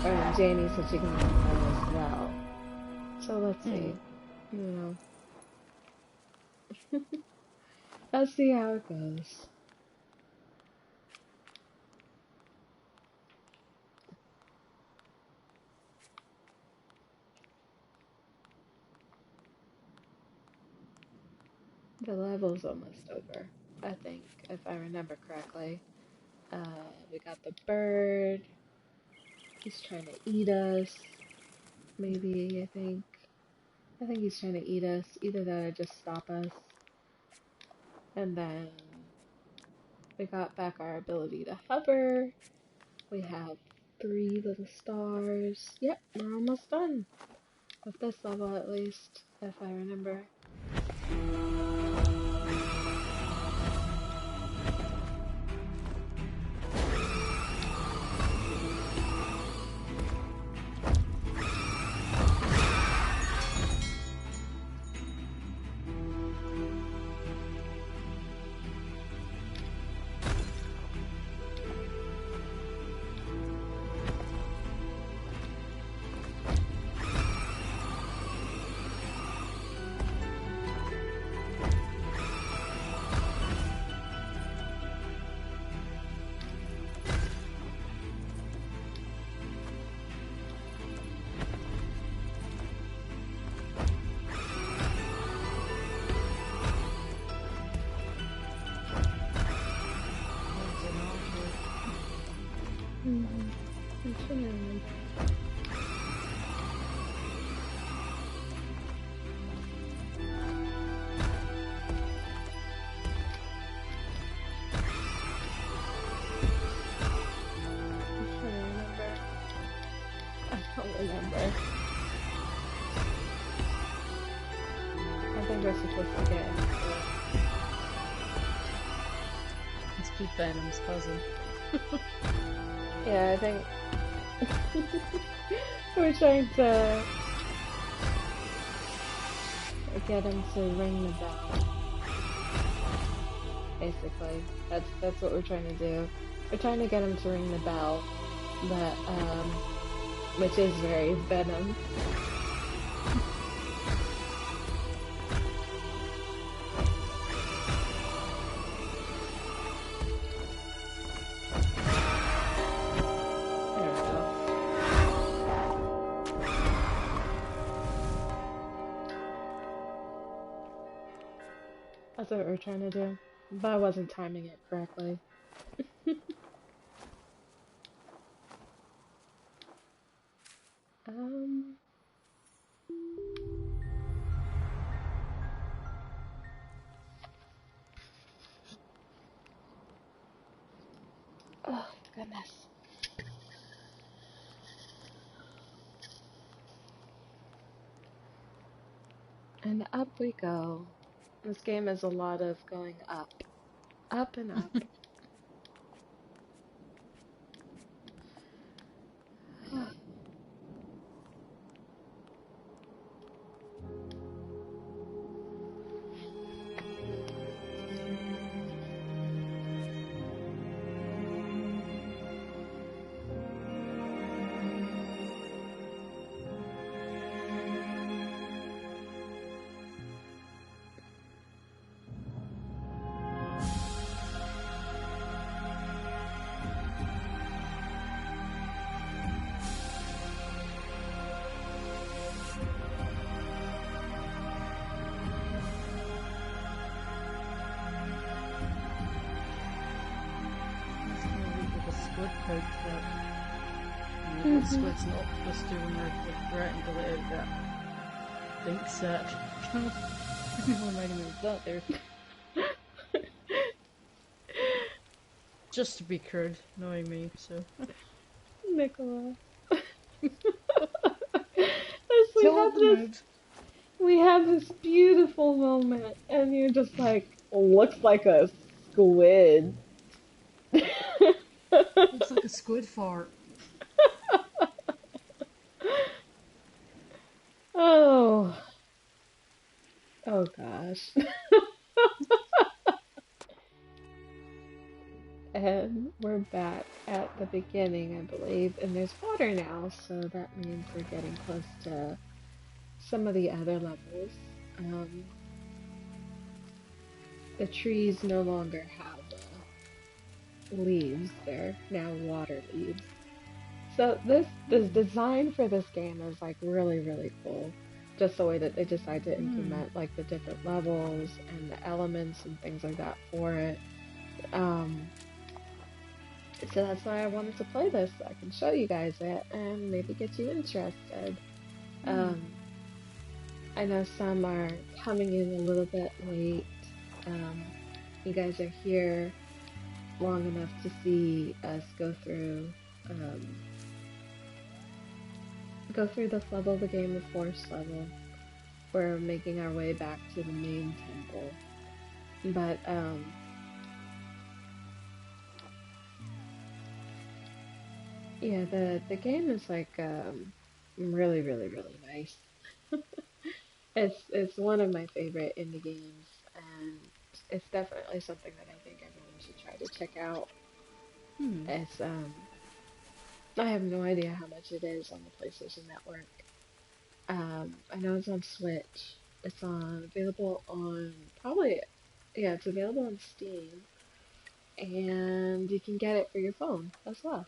and Janie said she can play as well. So let's see, let's see how it goes. The level's almost over, I think, if I remember correctly. We got the bird. He's trying to eat us. Maybe, I think. I think he's trying to eat us. Either that or just stop us. And then we got back our ability to hover. We have 3 little stars. Yep, we're almost done. With this level at least, if I remember. I'm trying to remember. I don't remember. I think we're supposed to get into it. It's Big Venom's cousin. Yeah, I think we're trying to get him to ring the bell. Basically, that's what we're trying to do. We're trying to get him to ring the bell, but which is very Venom. That's what we're trying to do. But I wasn't timing it correctly. Um. Oh, goodness. And up we go. This game is a lot of going up. Up and up. It's kind of like a squid pouch that the Mhm. squids and octopus do when they're like, threatening to let out that think sack. Kind of reminding me of that there. Just to be crude, knowing me, so. Nicola. As Killed the mood. we have this beautiful moment, and you're just like, looks like a squid. Looks like a squid fart. Oh, oh gosh. And we're back at the beginning, I believe, and there's water now, so that means we're getting close to some of the other levels. Um, the trees no longer have leaves, they're now water leaves. So this design for this game is like really cool. Just the way that they decide to Hmm. implement like the different levels and the elements and things like that for it. Um, so that's why I wanted to play this. So I can show you guys it and maybe get you interested. Hmm. Um, I know some are coming in a little bit late. You guys are here long enough to see us um, go through this level of the game, the forest level. We're making our way back to the main temple, but yeah, the game is like really nice. It's one of my favorite indie games, and it's definitely something that I think everyone should try to check out. Hmm. It's I have no idea how much it is on the PlayStation Network. I know it's on Switch. It's on available on probably yeah, it's available on Steam, and you can get it for your phone as well.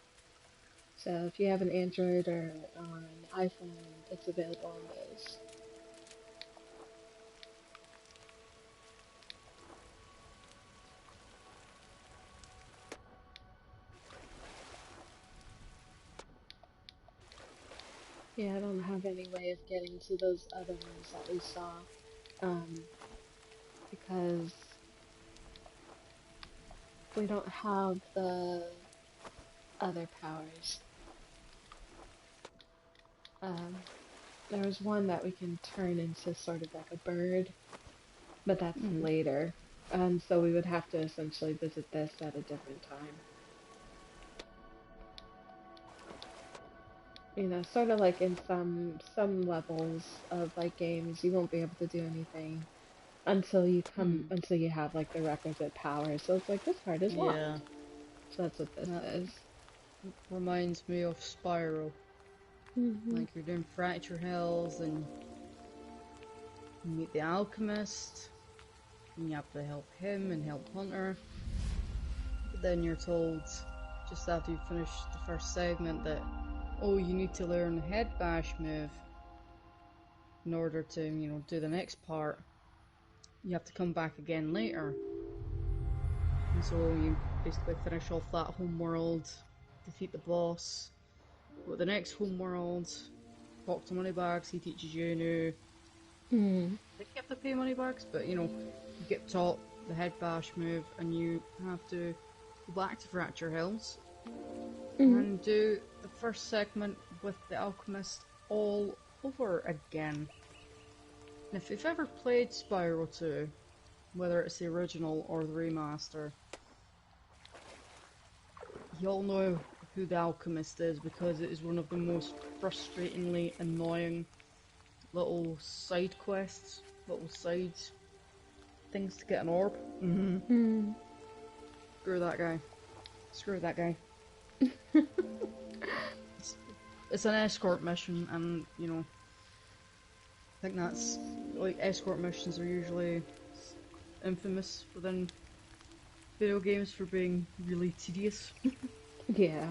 So if you have an Android or an iPhone, it's available on those. Yeah, I don't have any way of getting to those other ones that we saw, um, because we don't have the other powers. Um, there was one that we can turn into sort of like a bird, but that's Hmm. later. And so we would have to essentially visit this at a different time. You know, sort of like in some levels of like games, you won't be able to do anything Hmm. until you have like the requisite power. So it's like this part is Yeah. locked. So that's what this That is. reminds me of Spiral. Hmm. Like you're doing Fracture Hells and you meet the Alchemist and you have to help him and help Hunter. But then you're told just after you finish the first segment that oh you need to learn the head bash move in order to, do the next part. you have to come back again later. And so you basically finish off that homeworld, defeat the boss, go to the next homeworld, talk to Moneybags, he teaches you new. Mm. I think you have to pay Moneybags, but you get taught the head bash move and you have to go back to Fracture Hills Mm. and do the first segment with the Alchemist all over again. And if you've ever played Spyro 2, whether it's the original or the remaster, you all know who the Alchemist is because it is one of the most frustratingly annoying little side quests, little side things to get an orb. Mm-hmm. Mm. Screw that guy. Screw that guy. It's, it's an escort mission, and I think that's like escort missions are usually infamous within video games for being really tedious. Yeah.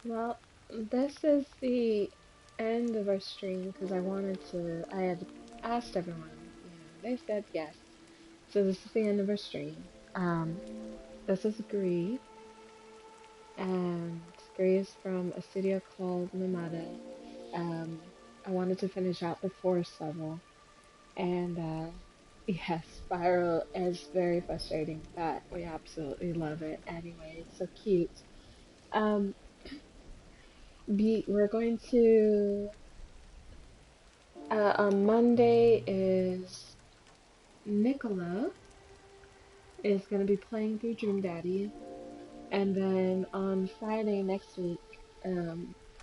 Well, this is the end of our stream because I had asked everyone, they said yes. So this is the end of our stream. This is Gris, and Gris is from a studio called Nomada. Um, I wanted to finish out the forest level, and yes, Spyro is very frustrating, but we absolutely love it anyway. It's so cute. Um, we're going to on Monday is Nicola is going to be playing through Dream Daddy, and then on Friday next week,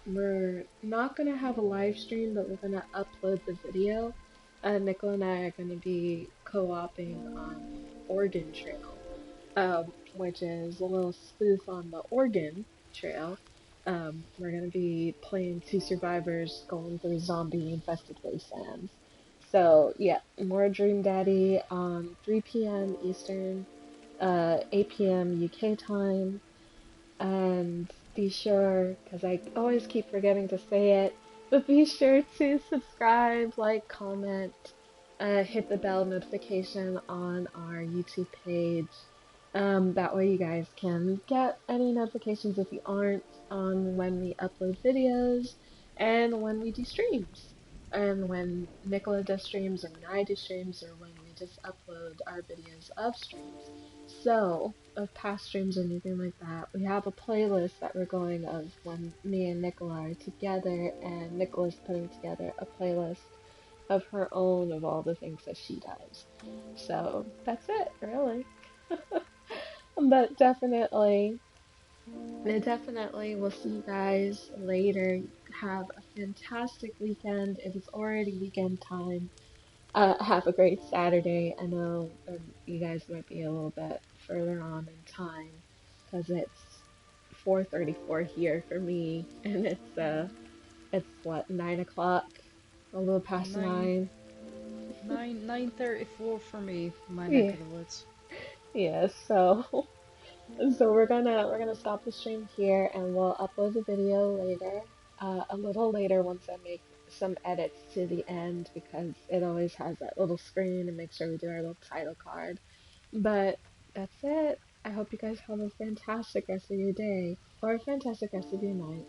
we're not going to have a live stream, but we're going to upload the video. Nicola and I are going to be co-oping on Oregon Trail, which is a little spoof on the Oregon Trail. We're going to be playing two survivors going through zombie infested wastelands. So, yeah, more Dream Daddy on 3 p.m. Eastern, 8 p.m. UK time. And be sure, because I always keep forgetting to say it, but be sure to subscribe, like, comment, hit the bell notification on our YouTube page. That way you guys can get any notifications if you aren't on when we upload videos and when we do streams. And when Nicola does streams or when I do streams or when we just upload our videos of streams. So, of past streams or anything like that, we have a playlist that we're going of when me and Nicola are together, and Nicola's putting together a playlist of her own of all the things that she does. So, that's it, really. But definitely, we'll see you guys later. Have a fantastic weekend. It is already weekend time. Have a great Saturday. I know you guys might be a little bit further on in time because it's 4:34 here for me, and it's what 9 o'clock, a little past Nine 9. 9:34 for me, my neck Yeah, of the woods. yeah. So we're gonna stop the stream here, and we'll upload the video later, a little later once I make some edits to the end because it always has that little screen and make sure we do our little title card. But that's it. I hope you guys have a fantastic rest of your day or a fantastic rest of your night.